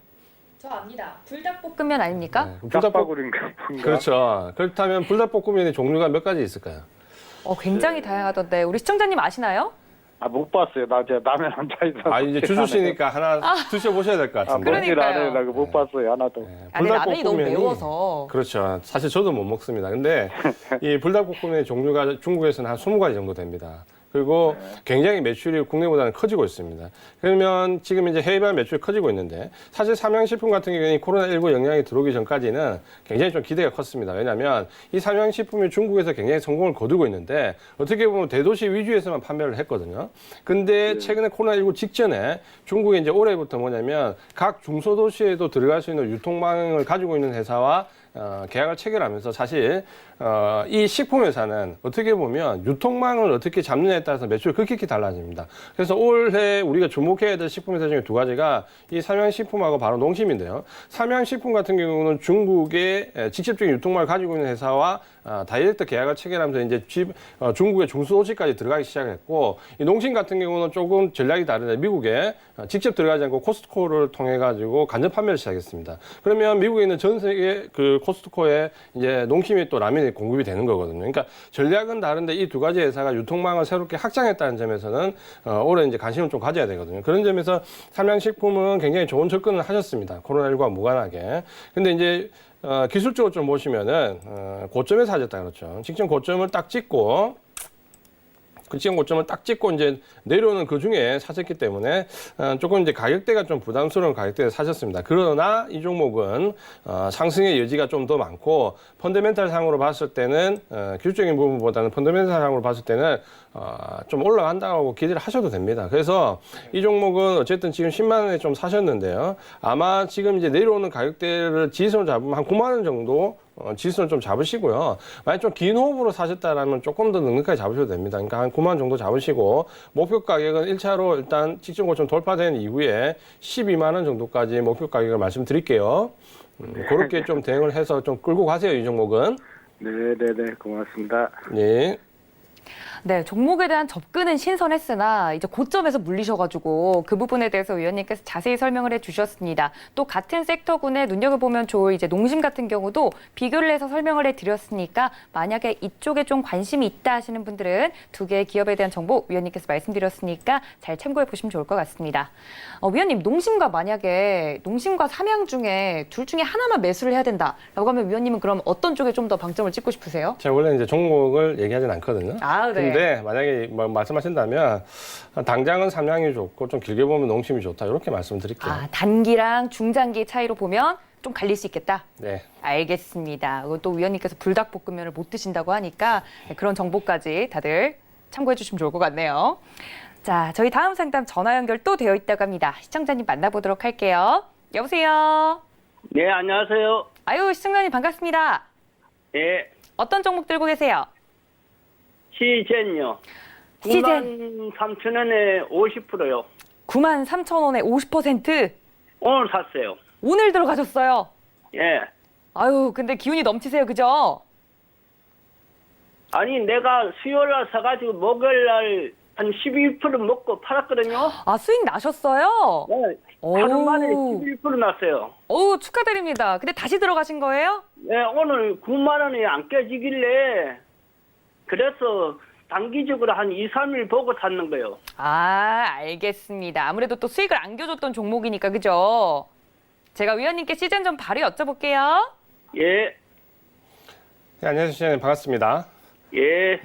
저 압니다. 불닭볶음면 아닙니까? 짝바구리인가? 그렇죠. 그렇다면 불닭볶음면의 종류가 몇 가지 있을까요? 굉장히 다양하던데 우리 시청자님 아시나요? 못 봤어요. 나 이제 라면 혼자 있어서. 이제 주주시니까 하나 드셔보셔야 될 것 같은데. 뭔지 그러니까요. 안 해요. 나못 봤어요. 하나도. 아니, 라면이 너무 불닭볶음면이- 매워서. 그렇죠. 사실 저도 못 먹습니다. 근데 이 불닭볶음면의 종류가 중국에서는 한 20가지 정도 됩니다. 그리고 굉장히 매출이 국내보다는 커지고 있습니다. 그러면 지금 이제 해외발 매출이 커지고 있는데 사실 삼양식품 같은 경우는 코로나19 영향이 들어오기 전까지는 굉장히 좀 기대가 컸습니다. 왜냐하면 이 삼양식품이 중국에서 굉장히 성공을 거두고 있는데 어떻게 보면 대도시 위주에서만 판매를 했거든요. 근데 최근에 코로나19 직전에 중국이 이제 올해부터 뭐냐면 각 중소도시에도 들어갈 수 있는 유통망을 가지고 있는 회사와 계약을 체결하면서 사실 이 식품회사는 어떻게 보면 유통망을 어떻게 잡느냐에 따라서 매출이 급격히 달라집니다. 그래서 올해 우리가 주목해야 될 식품회사 중에 두 가지가 이 삼양식품하고 바로 농심인데요. 삼양식품 같은 경우는 중국의 직접적인 유통망을 가지고 있는 회사와 다이렉트 계약을 체결하면서 이제 중국의 중소도시까지 들어가기 시작했고 이 농심 같은 경우는 조금 전략이 다른데 미국에 직접 들어가지 않고 코스트코를 통해 가지고 간접 판매를 시작했습니다. 그러면 미국에 있는 전 세계 그 코스트코에 이제 농심이 또 라면이 공급이 되는 거거든요. 그러니까 전략은 다른데 이 두 가지 회사가 유통망을 새롭게 확장했다는 점에서는 올해 이제 관심을 좀 가져야 되거든요. 그런 점에서 삼양식품은 굉장히 좋은 접근을 하셨습니다. 코로나19와 무관하게. 근데 이제 기술적으로 좀 보시면은 고점에 사셨다 그렇죠. 직전 고점을 딱 찍고 이제 내려오는 그 중에 사셨기 때문에 조금 이제 가격대가 좀 부담스러운 가격대에 사셨습니다. 그러나 이 종목은 상승의 여지가 좀 더 많고 펀더멘탈 상으로 봤을 때는 기술적인 부분보다는 펀더멘탈 상으로 봤을 때는 좀 올라간다고 기대를 하셔도 됩니다. 그래서 이 종목은 어쨌든 지금 10만 원에 좀 사셨는데요. 아마 지금 이제 내려오는 가격대를 지지선을 잡으면 한 9만 원 정도 지수는 좀 잡으시고요. 만약 좀 긴 호흡으로 사셨다라면 조금 더 넉넉하게 잡으셔도 됩니다. 그러니까 한 9만 원 정도 잡으시고 목표 가격은 1차로 일단 직전 고점 돌파된 이후에 12만 원 정도까지 목표 가격을 말씀드릴게요. 그렇게 좀 대응을 해서 좀 끌고 가세요. 이 종목은. 네네네 고맙습니다. 네. 네, 종목에 대한 접근은 신선했으나 이제 고점에서 물리셔가지고 그 부분에 대해서 위원님께서 자세히 설명을 해주셨습니다. 또 같은 섹터군에 눈여겨보면 좋을 이제 농심 같은 경우도 비교를 해서 설명을 해드렸으니까 만약에 이쪽에 좀 관심이 있다 하시는 분들은 두 개의 기업에 대한 정보 위원님께서 말씀드렸으니까 잘 참고해 보시면 좋을 것 같습니다. 위원님, 농심과 삼양 중에 둘 중에 하나만 매수를 해야 된다라고 하면 위원님은 그럼 어떤 쪽에 좀 더 방점을 찍고 싶으세요? 제가 원래 이제 종목을 얘기하진 않거든요. 아, 네. 근데 만약에 뭐 말씀하신다면 당장은 삼양이 좋고 좀 길게 보면 농심이 좋다 이렇게 말씀드릴게요. 아, 단기랑 중장기 차이로 보면 좀 갈릴 수 있겠다. 네. 알겠습니다. 또 위원님께서 불닭볶음면을 못 드신다고 하니까 그런 정보까지 다들 참고해 주시면 좋을 것 같네요. 자, 저희 다음 상담 전화 연결 또 되어 있다고 합니다. 시청자님 만나보도록 할게요. 여보세요. 네, 안녕하세요. 아유, 시청자님 반갑습니다. 예, 어떤 종목 들고 계세요? 시젠요. 시젠. 93,000원에 50%요. 93,000원에 50%. 오늘 샀어요. 오늘 들어가셨어요. 예. 아유, 근데 기운이 넘치세요, 그죠? 아니, 내가 수요일 날 사가지고 목요일 날 한 12% 먹고 팔았거든요. 아, 수익 나셨어요? 네. 오. 하루 만에 11% 났어요. 오, 축하드립니다. 근데 다시 들어가신 거예요? 네, 오늘 9만 원이 안 깨지길래 그래서 단기적으로 한 2, 3일 보고 샀는 거예요. 아, 알겠습니다. 아무래도 또 수익을 안겨줬던 종목이니까, 그죠? 제가 위원님께 시즌 좀 바로 여쭤볼게요. 예, 네, 안녕하세요. 시장님 반갑습니다. 예.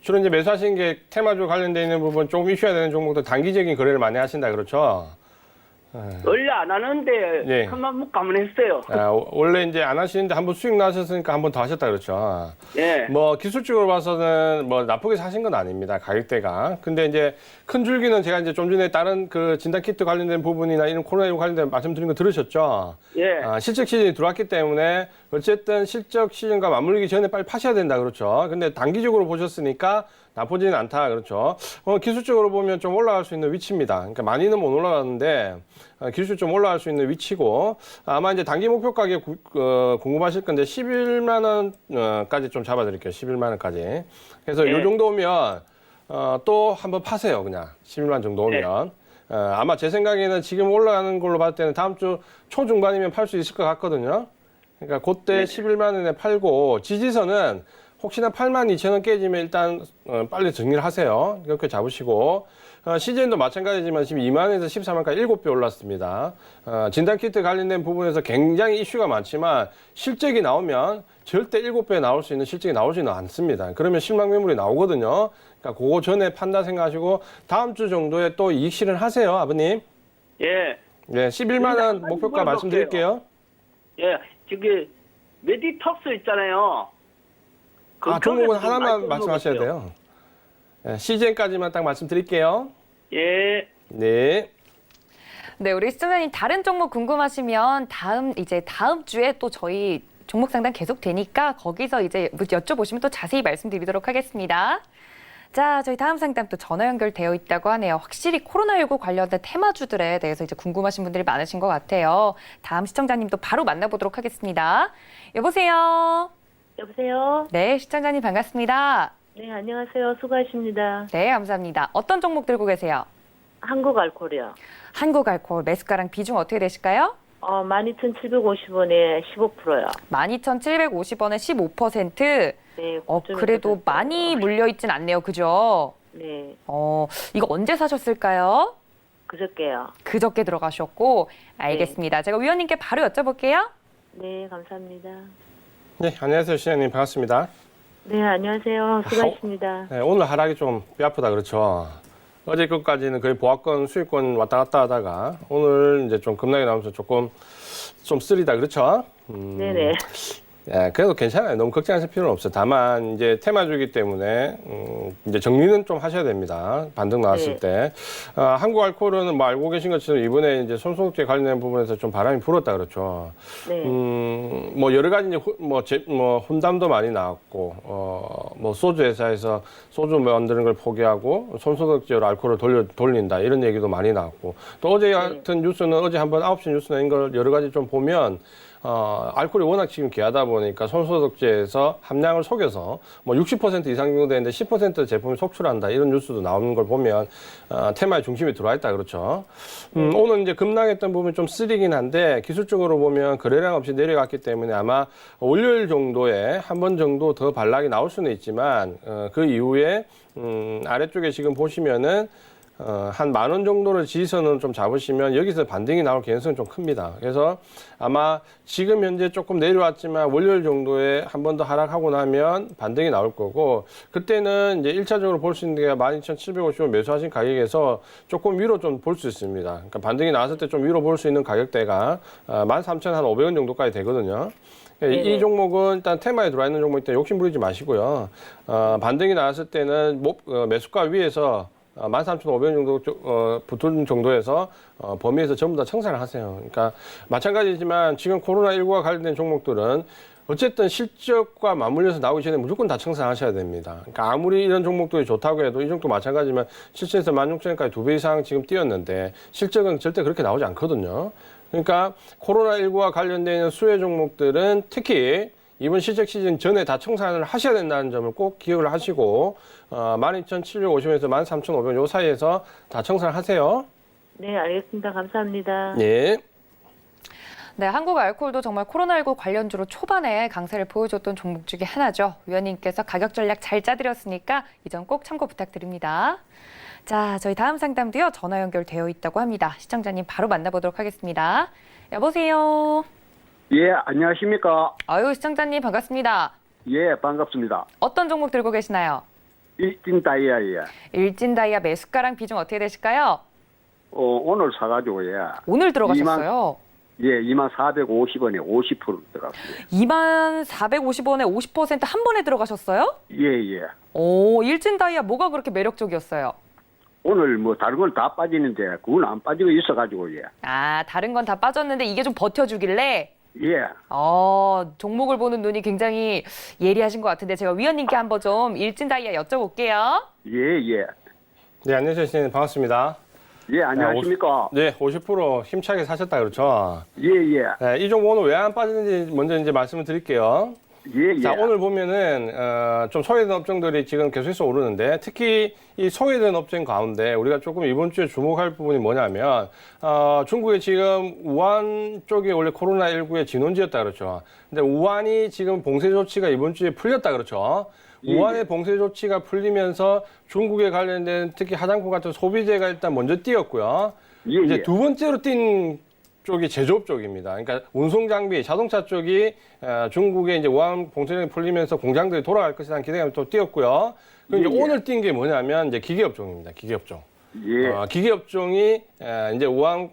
주로 이제 매수하신 게 테마주 관련되어 있는 부분 조금 이슈화 되는 종목도 단기적인 거래를 많이 하신다 그렇죠? 원래 안 하는데 예. 한번 못 가면 했어요. 원래 이제 안 하시는데 한번 수익 나셨으니까 한 번 더 하셨다 그렇죠? 예. 뭐 기술적으로 봐서는 뭐 나쁘게 사신 건 아닙니다. 가격대가. 근데 이제 큰 줄기는 제가 이제 좀 전에 다른 그 진단 키트 관련된 부분이나 이런 코로나19 관련된 말씀드린 거 들으셨죠? 예. 실적 시즌이 들어왔기 때문에 어쨌든 실적 시즌과 맞물리기 전에 빨리 파셔야 된다 그렇죠? 근데 단기적으로 보셨으니까 나쁘지는 않다 그렇죠? 기술적으로 보면 좀 올라갈 수 있는 위치입니다. 그러니까 많이는 못 올라가는데 기술적으로 좀 올라갈 수 있는 위치고 아마 이제 단기 목표 가격 궁금하실 건데 11만 원까지 좀 잡아드릴게요. 11만 원까지. 그래서 네. 이 정도면 또 한번 파세요. 그냥 11만 정도 오면. 아마 제 생각에는 지금 올라가는 걸로 봤을 때는 다음 주 초중반이면 팔 수 있을 것 같거든요. 그러니까 그때 11만 원에 팔고 지지선은 혹시나 82,000원 깨지면 일단 빨리 정리를 하세요. 이렇게 잡으시고 CJN도 마찬가지지만 지금 2만원에서 14만까지 7배 올랐습니다. 진단키트 관련된 부분에서 굉장히 이슈가 많지만 실적이 나오면 절대 7배 나올 수 있는 실적이 나오지는 않습니다. 그러면 실망 매물이 나오거든요. 그러니까 그거 전에 판다 생각하시고 다음 주 정도에 또 이익 실현하세요, 아버님. 예. 네, 11만 원 목표가 말씀드릴게요. 예. 저기 메디톡스 있잖아요. 종목은 하나만 말씀하셔야 돼요. CJN까지만 딱 말씀드릴게요. 예. 네. 네, 우리 시청자님 다른 종목 궁금하시면 다음 주에 또 저희 종목 상담 계속 되니까 거기서 이제 여쭤보시면 또 자세히 말씀드리도록 하겠습니다. 자, 저희 다음 상담 또 전화 연결되어 있다고 하네요. 확실히 코로나19 관련된 테마주들에 대해서 이제 궁금하신 분들이 많으신 것 같아요. 다음 시청자님 또 바로 만나보도록 하겠습니다. 여보세요. 여보세요? 네, 시청자님 반갑습니다. 네, 안녕하세요. 수고하십니다. 네, 감사합니다. 어떤 종목 들고 계세요? 한국알코올이요. 한국알코올 매수가랑 비중 어떻게 되실까요? 12,750원에 15%요. 12,750원에 15%. 네, 그래도 많이 물려있진 않네요. 그죠? 네, 이거 언제 사셨을까요? 그저께요. 그저께 들어가셨고. 알겠습니다. 제가 위원님께 바로 여쭤볼게요. 네, 감사합니다. 네, 안녕하세요. 시장님 반갑습니다. 네, 안녕하세요. 수고하십니다. 네, 오늘 하락이 좀 뼈 아프다 그렇죠. 어제 것까지는 거의 보합권, 수익권 왔다 갔다 하다가 오늘 이제 좀 급락이 나오면서 조금 좀 쓰리다 그렇죠. 네네. 예, 그래도 괜찮아요. 너무 걱정하실 필요는 없어요. 다만 이제 테마주기 때문에 이제 정리는 좀 하셔야 됩니다. 반등 나왔을 때. 한국알코올은 뭐 알고 계신 것처럼 이번에 이제 손소독제 관련된 부분에서 좀 바람이 불었다 그렇죠. 네. 뭐 여러 가지 이제 혼담도 많이 나왔고 뭐 소주 회사에서 소주 만드는 걸 포기하고 손소독제로 알코올을 돌린다 이런 얘기도 많이 나왔고 또 어제 같은 뉴스는 어제 한번 9시 뉴스나 이런 걸 여러 가지 좀 보면 알코올이 워낙 지금 귀하다 보니까 손소독제에서 함량을 속여서 뭐 60% 이상 정도 되는데 10% 제품을 속출한다 이런 뉴스도 나오는 걸 보면 테마의 중심에 들어와 있다 그렇죠. 오늘 이제 급락했던 부분이 좀 쓰리긴 한데 기술적으로 보면 거래량 없이 내려갔기 때문에 아마 월요일 정도에 한 번 정도 더 반락이 나올 수는 있지만 그 이후에 아래쪽에 지금 보시면은 한 10,000원 정도를 지지선을 좀 잡으시면 여기서 반등이 나올 가능성이 좀 큽니다. 그래서 아마 지금 현재 조금 내려왔지만 월요일 정도에 한 번 더 하락하고 나면 반등이 나올 거고 그때는 이제 1차적으로 볼 수 있는 게 12,750원 매수하신 가격에서 조금 위로 좀 볼 수 있습니다. 그러니까 반등이 나왔을 때 좀 위로 볼 수 있는 가격대가 13,500원 정도까지 되거든요. 이 종목은 일단 테마에 들어와 있는 종목이기 때문에 욕심 부리지 마시고요. 반등이 나왔을 때는 매수가 위에서 13,500원 정도 붙은 정도에서 범위에서 전부 다 청산을 하세요. 그러니까 마찬가지지만 지금 코로나19와 관련된 종목들은 어쨌든 실적과 맞물려서 나오기 전에 무조건 다 청산하셔야 됩니다. 그러니까 아무리 이런 종목들이 좋다고 해도 이 종목도 마찬가지지만 7,000에서 16,000원까지 2배 이상 지금 뛰었는데 실적은 절대 그렇게 나오지 않거든요. 그러니까 코로나19와 관련된 수혜 종목들은 특히 이번 실적 시즌 전에 다 청산을 하셔야 된다는 점을 꼭 기억을 하시고 12,750원에서 13,500원 요 사이에서 다 청산을 하세요. 네, 알겠습니다. 감사합니다. 예. 네, 한국알코올도 정말 코로나19 관련주로 초반에 강세를 보여줬던 종목 중에 하나죠. 위원님께서 가격 전략 잘 짜드렸으니까 이 점 꼭 참고 부탁드립니다. 자, 저희 다음 상담도요. 전화 연결되어 있다고 합니다. 시청자님 바로 만나보도록 하겠습니다. 여보세요. 예, 안녕하십니까. 아유, 시청자님 반갑습니다. 예, 반갑습니다. 어떤 종목 들고 계시나요? 일진 다이아예. 일진다이아 매수가랑 비중 어떻게 되실까요? 오늘 사가지고, 예. 오늘 들어가셨어요. 예, 2450원에 50% 들어갔어요. 2450원에 50% 한 번에 들어가셨어요? 예, 예. 오, 일진다이아 뭐가 그렇게 매력적이었어요? 오늘 뭐 다른 건 다 빠지는데 그건 안 빠지고 있어가지고, 예. 아, 다른 건 다 빠졌는데 이게 좀 버텨주길래 예. 종목을 보는 눈이 굉장히 예리하신 것 같은데 제가 위원님께 한번 좀 일진다이아 여쭤볼게요. 예, 예. 네, 안녕하세요. 선생님. 반갑습니다. 예, 안녕하십니까. 네, 50% 힘차게 사셨다 그렇죠. 예, 예. 네, 이 종목 오늘 왜 안 빠지는지 먼저 이제 말씀을 드릴게요. 예, 예. 자, 오늘 보면은 좀 소외된 업종들이 지금 계속해서 오르는데 특히 이 소외된 업종 가운데 우리가 조금 이번 주에 주목할 부분이 뭐냐면 중국의 지금 우한 쪽이 원래 코로나19의 진원지였다 그렇죠. 근데 우한이 지금 봉쇄 조치가 이번 주에 풀렸다 그렇죠. 예, 우한의 봉쇄 조치가 풀리면서 중국에 관련된 특히 화장품 같은 소비재가 일단 먼저 뛰었고요. 예, 이제 예. 두 번째로 뛴 쪽이 제조업 쪽입니다. 그러니까 운송 장비, 자동차 쪽이 중국의 이제 우한 봉쇄령이 풀리면서 공장들이 돌아갈 것이라는 기대감이 또 뛰었고요. 그리고 이제 예, 예. 오늘 뛴 게 뭐냐면 이제 기계업종입니다. 기계업종. 예. 기계업종이 이제 우한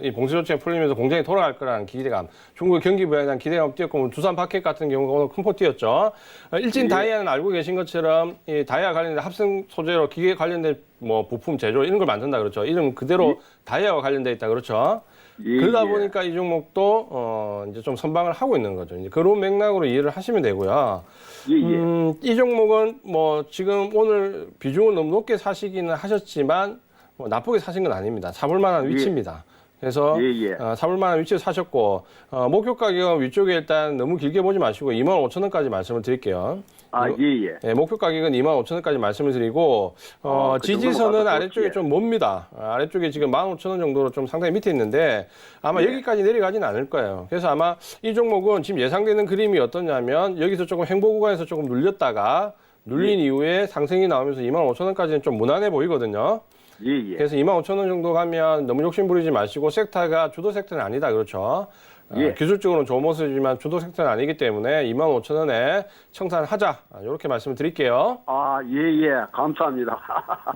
이 봉쇄 조치가 풀리면서 공장이 돌아갈 거라는 기대감, 중국의 경기 부양에 대한 기대감 뛰었고, 뭐 두산 파켓 같은 경우가 오늘 큰 폭 뛰었죠. 일진 예. 다이아는 알고 계신 것처럼 이 다이아 관련된 합성 소재로 기계 관련된 뭐 부품 제조 이런 걸 만든다 그렇죠. 이름 그대로 다이아와 관련돼 있다 그렇죠. 예, 그러다 예. 보니까 이 종목도 이제 좀 선방을 하고 있는 거죠. 이제 그런 맥락으로 이해를 하시면 되고요. 예, 예. 이 종목은 뭐 지금 오늘 비중을 너무 높게 사시기는 하셨지만 뭐 나쁘게 사신 건 아닙니다. 사볼 만한 위치입니다. 그래서 예, 예. 사볼 만한 위치에 사셨고 목표 가격은 위쪽에 일단 너무 길게 보지 마시고 25,000원까지 말씀을 드릴게요. 아, 예, 예. 네, 목표 가격은 25,000원까지 말씀을 드리고 그 지지선은 정도는 아래쪽에 예. 좀 멉니다. 아래쪽에 지금 15,000원 정도로 좀 상당히 밑에 있는데 아마 예. 여기까지 내려가지는 않을 거예요. 그래서 아마 이 종목은 지금 예상되는 그림이 어떠냐면 여기서 조금 횡보 구간에서 조금 눌렸다가 눌린 이후에 상승이 나오면서 25,000원까지는 좀 무난해 보이거든요. 예, 예. 그래서 25,000원 정도 가면 너무 욕심 부리지 마시고 섹터가 주도 섹터는 아니다 그렇죠. 예. 기술적으로는 좋은 모습이지만 주도 섹터는 아니기 때문에 25,000원에 청산하자 이렇게 말씀을 드릴게요. 아, 예, 예. 감사합니다.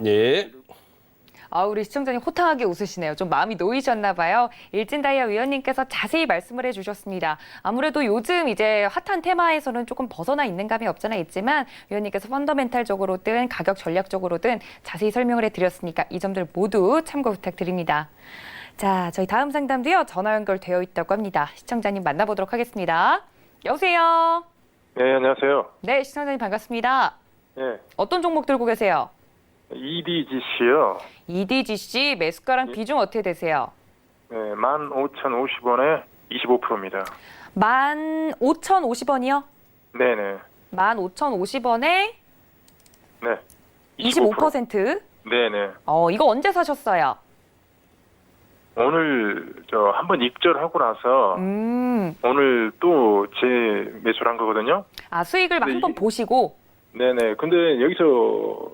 예. 우리 시청자님 호탕하게 웃으시네요. 좀 마음이 놓이셨나 봐요. 일진다이아 위원님께서 자세히 말씀을 해주셨습니다. 아무래도 요즘 이제 핫한 테마에서는 조금 벗어나 있는 감이 없잖아 있지만 위원님께서 펀더멘탈적으로든 가격 전략적으로든 자세히 설명을 해드렸으니까 이 점들 모두 참고 부탁드립니다. 자, 저희 다음 상담도요. 전화 연결되어 있다고 합니다. 시청자님 만나보도록 하겠습니다. 여보세요. 네, 안녕하세요. 네, 시청자님 반갑습니다. 네, 어떤 종목 들고 계세요? EDGC요. EDGC 매수가랑 비중 어떻게 되세요? 네, 15,050원에 25%입니다. 15,050원이요? 네네. 15,050원에 네. 25%? 네네. 이거 언제 사셨어요? 오늘 한번 입절하고 나서 오늘 또 재매수를 한 거거든요. 수익을 근데 한번 이게- 보시고. 네네. 근데 여기서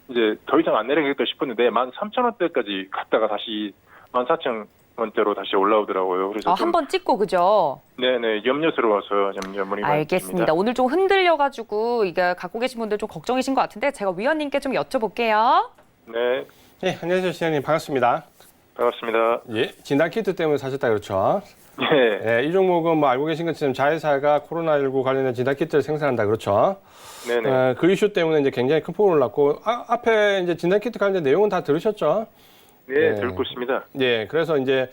이제 더 이상 안 내려가겠다 싶었는데 13,000원대까지 갔다가 다시 14,000원대로 다시 올라오더라고요. 그래서 좀 한번 찍고, 그죠? 네네 염려스러워서 좀 알겠습니다. 오늘 좀 흔들려가지고 이게 갖고 계신 분들 좀 걱정이신 것 같은데 제가 위원님께 좀 여쭤볼게요. 네. 네, 안녕하세요, 시장님. 반갑습니다. 반갑습니다. 예, 진단키트 때문에 사셨다 그렇죠? 네. 예, 이 종목은 뭐 알고 계신 것처럼 자회사가 코로나19 관련된 진단키트를 생산한다 그렇죠? 네네. 그 이슈 때문에 이제 굉장히 큰 폭으로 올랐고, 앞에 이제 진단키트 관련된 내용은 다 들으셨죠? 네, 듣고 있습니다. 예, 그래서 이제,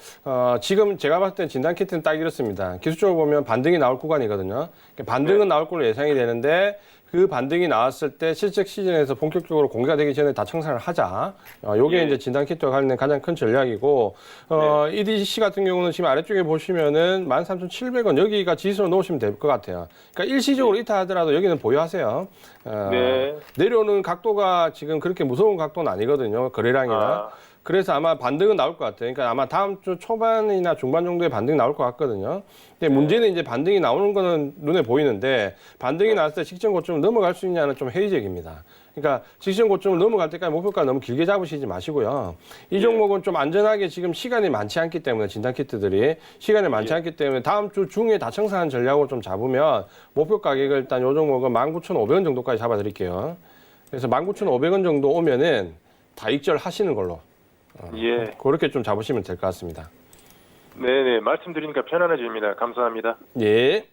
지금 제가 봤을 때 진단키트는 딱 이렇습니다. 기술적으로 보면 반등이 나올 구간이거든요. 반등은 나올 걸로 예상이 되는데, 그 반등이 나왔을 때 실적 시즌에서 본격적으로 공개가 되기 전에 다 청산을 하자. 요게 예. 이제 진단키트와 관련된 가장 큰 전략이고, EDC 같은 경우는 지금 아래쪽에 보시면은 13,700원 여기가 지수로 놓으시면 될 것 같아요. 그러니까 일시적으로 이탈하더라도 여기는 보유하세요. 네. 내려오는 각도가 지금 그렇게 무서운 각도는 아니거든요. 거래량이나. 그래서 아마 반등은 나올 것 같아요. 그러니까 아마 다음 주 초반이나 중반 정도에 반등이 나올 것 같거든요. 근데 문제는 이제 반등이 나오는 거는 눈에 보이는데 반등이 나왔을 때 직전 고점을 넘어갈 수 있냐는 좀 회의적입니다. 그러니까 직전 고점을 넘어갈 때까지 목표가 너무 길게 잡으시지 마시고요. 이 종목은 좀 안전하게 지금 시간이 많지 않기 때문에 진단키트들이 시간이 많지 않기 때문에 다음 주 중에 다 청산하는 전략으로 좀 잡으면 목표 가격을 일단 이 종목은 19,500원 정도까지 잡아드릴게요. 그래서 19,500원 정도 오면은 다 익절하시는 걸로. 예. 그렇게 좀 잡으시면 될 것 같습니다. 네네. 말씀드리니까 편안해집니다. 감사합니다. 예.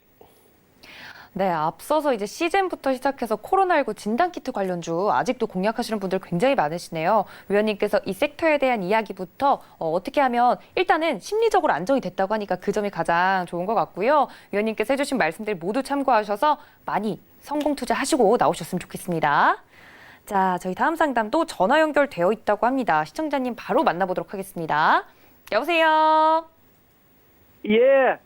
네, 앞서서 이제 시즌부터 시작해서 코로나19 진단키트 관련주 아직도 공략하시는 분들 굉장히 많으시네요. 위원님께서 이 섹터에 대한 이야기부터 어떻게 하면 일단은 심리적으로 안정이 됐다고 하니까 그 점이 가장 좋은 것 같고요. 위원님께서 해주신 말씀들 모두 참고하셔서 많이 성공 투자하시고 나오셨으면 좋겠습니다. 자, 저희 다음 상담도 전화 연결되어 있다고 합니다. 시청자님 바로 만나보도록 하겠습니다. 여보세요? 예.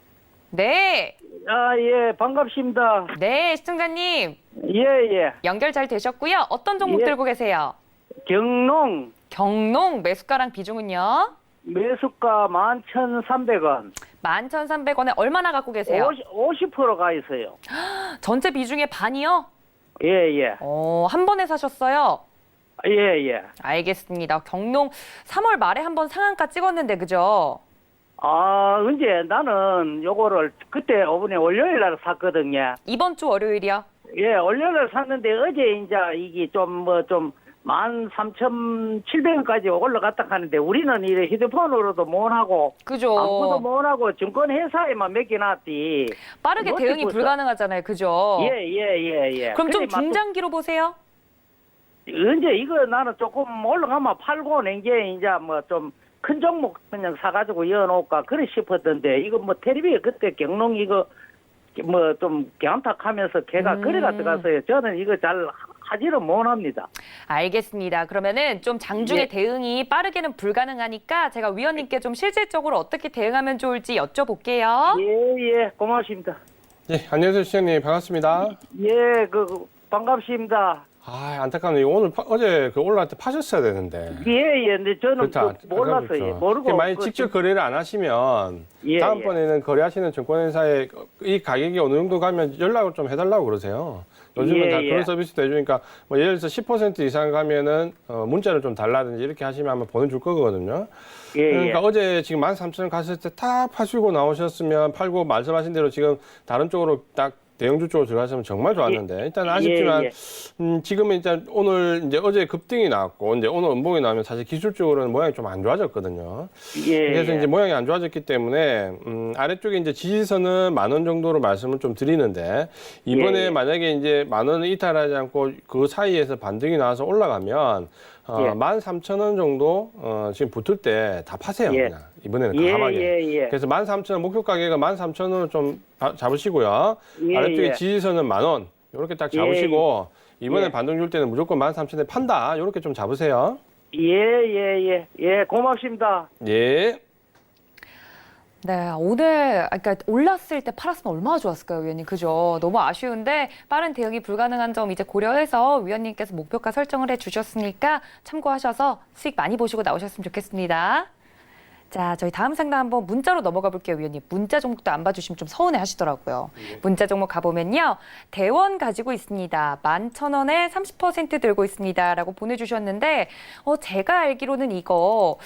네. 예, 반갑습니다. 네, 시청자님. 예. 연결 잘 되셨고요. 어떤 종목 예. 들고 계세요? 경농 경농 매수가랑 비중은요? 매수가 11,300원. 11,300원에 얼마나 갖고 계세요? 50%가 있어요. 전체 비중의 반이요? 예. 한 번에 사셨어요? 예. 알겠습니다. 경농 3월 말에 한번 상한가 찍었는데 그죠? 언제 나는 요거를 그때 이번에 월요일 날 샀거든요. 이번 주 월요일이요? 예, 월요일 날 샀는데 어제 이제 이게 좀 13,700원까지 올라갔다 하는데 우리는 이 휴대폰으로도 못 하고 그죠? 아무것도 못 하고 증권회사에만 맡겨놨지. 빠르게 이것도 대응이 벌써- 불가능하잖아요. 그죠? 예. 그럼 좀 근데 막 중장기로 보세요? 언제 이거 나는 조금 올라가면 팔고 낸게 이제 뭐 좀 큰 종목 그냥 사가지고 이어놓을까 그래 싶었던데 이거 뭐 텔레비에 그때 경농 이거 뭐 좀 개암탁하면서 걔가 거래가 들어가서요. 저는 이거 잘 하지는 못합니다. 알겠습니다. 그러면은 좀 장중에 예. 대응이 빠르게는 불가능하니까 제가 위원님께 좀 실질적으로 어떻게 대응하면 좋을지 여쭤볼게요. 예, 고맙습니다. 예, 안녕하세요, 시장님. 반갑습니다. 예, 반갑습니다. 안타깝네요. 오늘 어제 올라갈 때 파셨어야 되는데. 예, 근데 저는 몰랐어요. 그렇죠. 모르고. 만약 직접 거래를 안 하시면 예, 다음번에는 거래하시는 증권회사에 이 가격이 어느 정도 가면 연락을 좀 해달라고 그러세요. 요즘은 다 그런 서비스도 해주니까 뭐 예를 들어서 10% 이상 가면은 문자를 좀 달라든지 이렇게 하시면 아마 보내줄 거거든요. 그러니까 어제 지금 13,000원 갔을 때 딱 파시고 나오셨으면 팔고 말씀하신 대로 지금 다른 쪽으로 딱 대형주 쪽으로 들어가시면 정말 좋았는데 일단 아쉽지만 지금은 일단 오늘 이제 어제 급등이 나왔고 이제 오늘 음봉이 나오면 사실 기술적으로는 모양이 좀 안 좋아졌거든요. 그래서 이제 모양이 안 좋아졌기 때문에 아래쪽에 이제 지지선은 10,000원 정도로 말씀을 좀 드리는데 이번에 만약에 이제 10,000원을 이탈하지 않고 그 사이에서 반등이 나와서 올라가면 13,000원 정도 지금 붙을 때 다 파세요. 그냥 이번에는 과감하게. 그래서 13,000원 목표 가격은 13,000원을 좀 잡으시고요. 아래쪽에 지지선은 10,000원 이렇게 딱 잡으시고 이번에 반등 줄 때는 무조건 13,000원에 판다. 이렇게 좀 잡으세요. 예, 고맙습니다. 예. 네, 오늘 그러니까 올랐을 때 팔았으면 얼마나 좋았을까요, 위원님? 그죠? 너무 아쉬운데 빠른 대응이 불가능한 점 이제 고려해서 위원님께서 목표가 설정을 해주셨으니까 참고하셔서 수익 많이 보시고 나오셨으면 좋겠습니다. 자, 저희 다음 상담 한번 문자로 넘어가 볼게요, 위원님. 문자 종목도 안 봐주시면 좀 서운해 하시더라고요. 문자 종목 가보면요. 대원 가지고 있습니다. 11,000원에 30% 들고 있습니다. 라고 보내주셨는데, 제가 알기로는 이거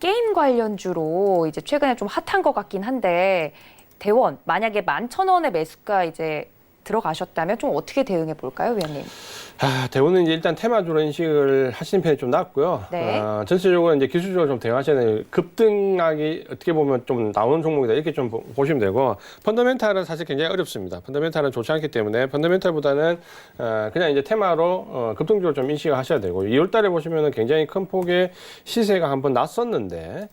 게임 관련주로 이제 최근에 좀 핫한 것 같긴 한데, 대원, 만약에 11,000원의 매수가 이제 들어가셨다면 좀 어떻게 대응해 볼까요, 위원님? 대우는 이제 일단 테마주로 인식을 하시는 편이 좀 낫고요. 네. 전체적으로 이제 기술적으로 좀 대응하셔야 돼요. 급등하기 어떻게 보면 좀 나오는 종목이다 이렇게 좀 보시면 되고, 펀더멘탈은 사실 굉장히 어렵습니다. 펀더멘탈은 좋지 않기 때문에 펀더멘탈보다는 그냥 이제 테마로 급등적으로 좀 인식을 하셔야 되고, 2월달에 보시면은 굉장히 큰 폭의 시세가 한번 났었는데,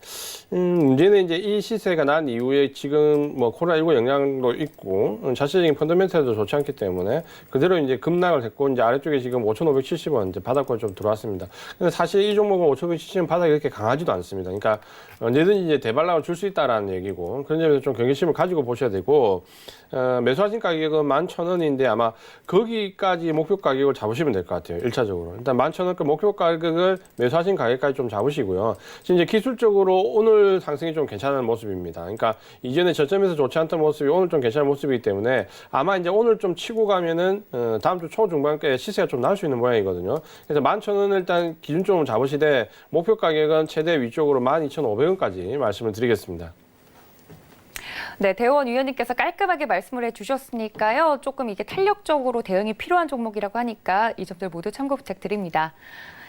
문제는 이제 이 시세가 난 이후에 지금 뭐 코로나19 영향도 있고 자체적인 펀더멘탈도 좋지 않기 때문에 그대로 이제 급락을 했고, 이제 아래쪽에 지금 5,570원 이제 바닥권 좀 들어왔습니다. 근데 사실 이 종목은 5,570원 바닥이 그렇게 강하지도 않습니다. 그러니까 언제든지 이제 대발락을 줄 수 있다라는 얘기고, 그런 점에서 좀 경계심을 가지고 보셔야 되고, 매수하신 가격은 11,000원인데 아마 거기까지 목표 가격을 잡으시면 될 것 같아요. 1차적으로. 일단 11,000원 목표 가격을 매수하신 가격까지 좀 잡으시고요. 지금 이제 기술적으로 오늘 상승이 좀 괜찮은 모습입니다. 그러니까 이전에 저점에서 좋지 않던 모습이 오늘 좀 괜찮은 모습이기 때문에 아마 이제 오늘 좀 치고 가면은 다음 주 초중반께 시세가 좀 나올 수 있는 모양이거든요. 그래서 11,000원을 일단 기준점으로 잡으시되 목표 가격은 최대 위쪽으로 12,500원까지 말씀을 드리겠습니다. 네, 대원 위원님께서 깔끔하게 말씀을 해주셨으니까요. 조금 이게 탄력적으로 대응이 필요한 종목이라고 하니까 이 점들 모두 참고 부탁드립니다.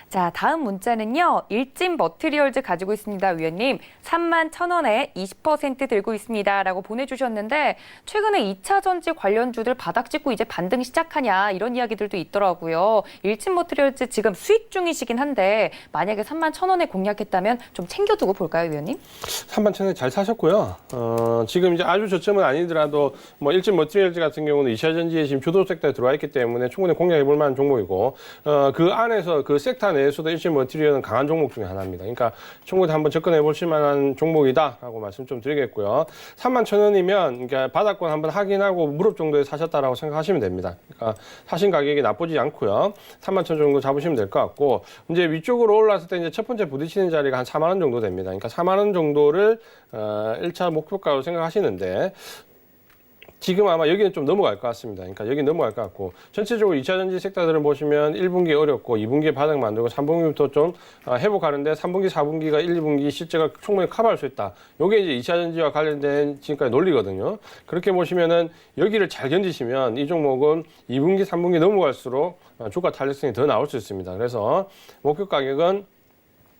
자, 다음 문자는요. 일진 머티리얼즈 가지고 있습니다, 위원님. 31,000원에 20% 들고 있습니다. 라고 보내주셨는데 최근에 2차 전지 관련주들 바닥 찍고 이제 반등 시작하냐 이런 이야기들도 있더라고요. 일진 머티리얼즈 지금 수익 중이시긴 한데 만약에 31,000원에 공략했다면 좀 챙겨두고 볼까요, 위원님? 31,000원에 잘 사셨고요. 지금 이제 아주 저점은 아니더라도 뭐 일진 머티리얼즈 같은 경우는 2차 전지에 지금 주도 섹터에 들어와 있기 때문에 충분히 공략해 볼 만한 종목이고, 그 안에서 그 섹터 내에서도 일진 머티리얼은 강한 종목 중에 하나입니다. 그러니까 충분히 한번 접근해 보실 만한 종목이다라고 말씀 좀 드리겠고요. 31,000원이면 그러니까 바닥권 한번 확인하고 무릎 정도에 사셨다라고 생각하시면 됩니다. 그러니까 사신 가격이 나쁘지 않고요. 31,000원 정도 잡으시면 될 것 같고, 이제 위쪽으로 올라왔을 때 이제 첫 번째 부딪히는 자리가 한 4만 원 정도 됩니다. 그러니까 4만 원 정도를 1차 목표가로 생각하시는데, 지금 아마 여기는 좀 넘어갈 것 같습니다. 그러니까 여기 넘어갈 것 같고, 전체적으로 2차 전지 섹터들을 보시면 1분기 어렵고 2분기에 바닥 만들고 3분기부터 좀 회복하는데 3분기, 4분기가 1, 2분기 실제가 충분히 커버할 수 있다. 요게 이제 2차 전지와 관련된 지금까지 논리거든요. 그렇게 보시면은 여기를 잘 견디시면 이 종목은 2분기, 3분기 넘어갈수록 주가 탄력성이 더 나올 수 있습니다. 그래서 목표 가격은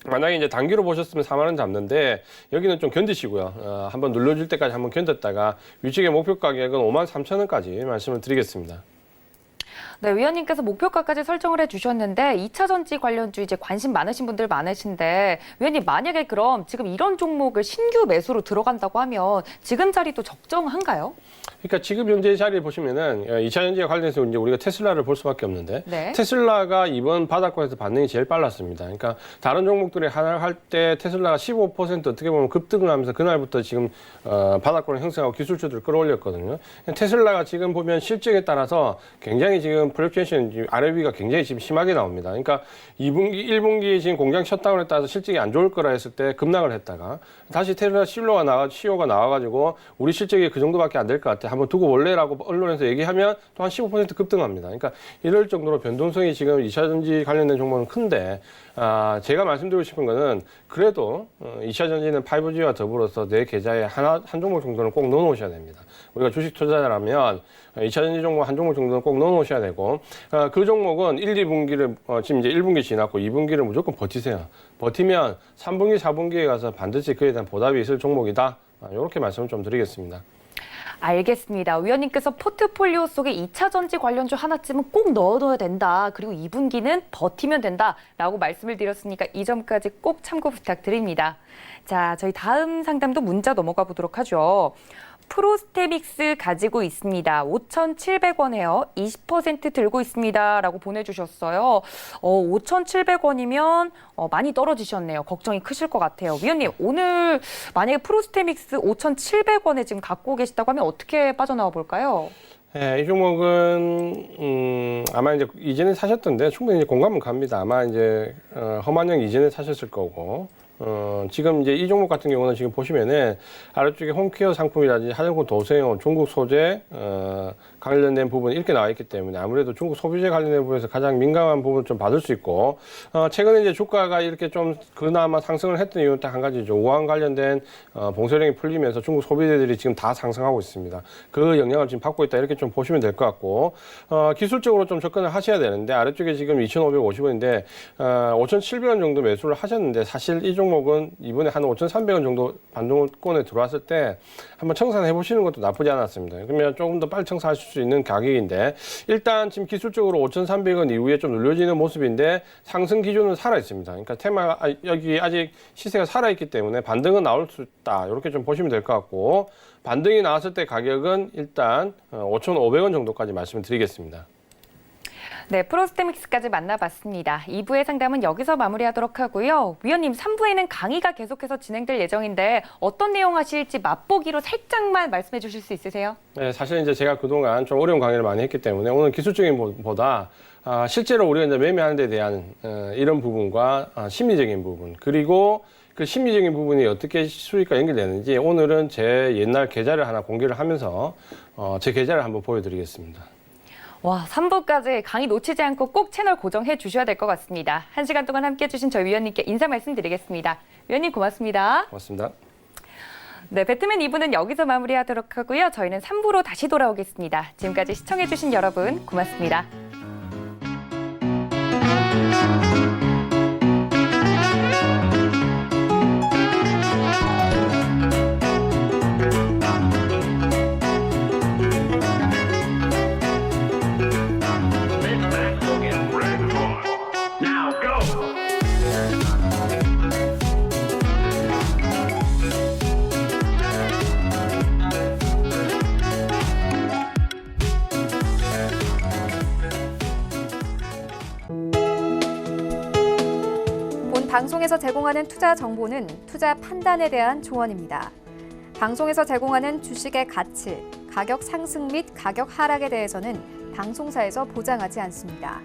만약에 이제 단기로 보셨으면 4만 원 잡는데 여기는 좀 견디시고요. 한번 눌러줄 때까지 한번 견뎠다가 위쪽의 목표 가격은 53,000원까지 말씀을 드리겠습니다. 네, 위원님께서 목표가까지 설정을 해주셨는데 2차 전지 관련주 이제 관심 많으신 분들 많으신데 위원님 만약에 그럼 지금 이런 종목을 신규 매수로 들어간다고 하면 지금 자리도 적정한가요? 그러니까 지금 현재 자리에 보시면은 2차 전지와 관련해서 이제 우리가 테슬라를 볼 수밖에 없는데, 네. 테슬라가 이번 바닥권에서 반응이 제일 빨랐습니다. 그러니까 다른 종목들이 하락할 때 테슬라가 15% 어떻게 보면 급등을 하면서 그날부터 지금 바닥권을 형성하고 기술주들을 끌어올렸거든요. 테슬라가 지금 보면 실적에 따라서 굉장히 지금 플렉츄에이션 아래 위가 굉장히 지금 심하게 나옵니다. 그러니까 2분기, 1분기에 지금 공장 셧다운에 따라서 실적이 안 좋을 거라 했을 때 급락을 했다가 다시 테슬라 CEO가 나와가지고 우리 실적이 그 정도밖에 안 될 것 같아. 한번 두고 원래라고 언론에서 얘기하면 또 한 15% 급등합니다. 그러니까 이럴 정도로 변동성이 지금 2차 전지 관련된 종목은 큰데, 제가 말씀드리고 싶은 거는 그래도 2차 전지는 5G와 더불어서 내 계좌에 한 종목 정도는 꼭 넣어놓으셔야 됩니다. 우리가 주식 투자자라면 2차 전지 종목 한 종목 정도는 꼭 넣어놓으셔야 되고, 그 종목은 1, 2분기를 지금 이제 1분기 지났고 2분기를 무조건 버티세요. 버티면 3분기, 4분기에 가서 반드시 그에 대한 보답이 있을 종목이다. 이렇게 말씀을 좀 드리겠습니다. 알겠습니다. 위원님께서 포트폴리오 속에 2차 전지 관련주 하나쯤은 꼭 넣어둬야 된다. 그리고 2분기는 버티면 된다라고 말씀을 드렸으니까 이 점까지 꼭 참고 부탁드립니다. 자, 저희 다음 상담도 문자 넘어가 보도록 하죠. 프로스테믹스 가지고 있습니다. 5,700원에요. 20% 들고 있습니다. 라고 보내주셨어요. 5,700원이면 많이 떨어지셨네요. 걱정이 크실 것 같아요. 위원님, 오늘 만약에 프로스테믹스 5,700원에 지금 갖고 계시다고 하면 어떻게 빠져나와 볼까요? 이 종목은 아마 이제 이전에 사셨던데 충분히 이제 공감은 갑니다. 아마 이제 험한영 이전에 사셨을 거고. 지금 이제 이 종목 같은 경우는 지금 보시면은 아래쪽에 홈케어 상품이라든지 화장품 도색용, 중국 소재, 관련된 부분이 이렇게 나와 있기 때문에 아무래도 중국 소비재 관련된 부분에서 가장 민감한 부분을 좀 받을 수 있고, 최근에 이제 주가가 이렇게 좀 그나마 상승을 했던 이유는 딱 한 가지죠. 우한 관련된 봉쇄령이 풀리면서 중국 소비재들이 지금 다 상승하고 있습니다. 그 영향을 지금 받고 있다 이렇게 좀 보시면 될 것 같고, 기술적으로 좀 접근을 하셔야 되는데 아래쪽에 지금 2,550원인데 5,700원 정도 매수를 하셨는데 사실 이 종목은 이번에 한 5,300원 정도 반동권에 들어왔을 때 한번 청산해 보시는 것도 나쁘지 않았습니다. 그러면 조금 더 빨리 청산하실 수 있는 가격인데 일단 지금 기술적으로 5,300원 이후에 좀 눌려지는 모습인데 상승 기준은 살아 있습니다. 그러니까 테마 여기 아직 시세가 살아 있기 때문에 반등은 나올 수 있다. 이렇게 좀 보시면 될 것 같고 반등이 나왔을 때 가격은 일단 5,500원 정도까지 말씀을 드리겠습니다. 네, 프로스테믹스까지 만나봤습니다. 2부의 상담은 여기서 마무리하도록 하고요. 위원님, 3부에는 강의가 계속해서 진행될 예정인데 어떤 내용 하실지 맛보기로 살짝만 말씀해 주실 수 있으세요? 네, 사실 이제 제가 그동안 좀 어려운 강의를 많이 했기 때문에 오늘 기술적인 보다 실제로 우리가 이제 매매하는 데 대한 이런 부분과 심리적인 부분 그리고 그 심리적인 부분이 어떻게 수익과 연결되는지 오늘은 제 옛날 계좌를 하나 공개를 하면서 제 계좌를 한번 보여드리겠습니다. 와, 3부까지 강의 놓치지 않고 꼭 채널 고정해 주셔야 될 것 같습니다. 1시간 동안 함께해 주신 저희 위원님께 인사 말씀드리겠습니다. 위원님 고맙습니다. 고맙습니다. 네, 배트맨 2부는 여기서 마무리하도록 하고요. 저희는 3부로 다시 돌아오겠습니다. 지금까지 시청해 주신 여러분 고맙습니다. 본 방송에서 제공하는 투자 정보는 투자 판단에 대한 조언입니다. 방송에서 제공하는 주식의 가치, 가격 상승 및 가격 하락에 대해서는 방송사에서 보장하지 않습니다.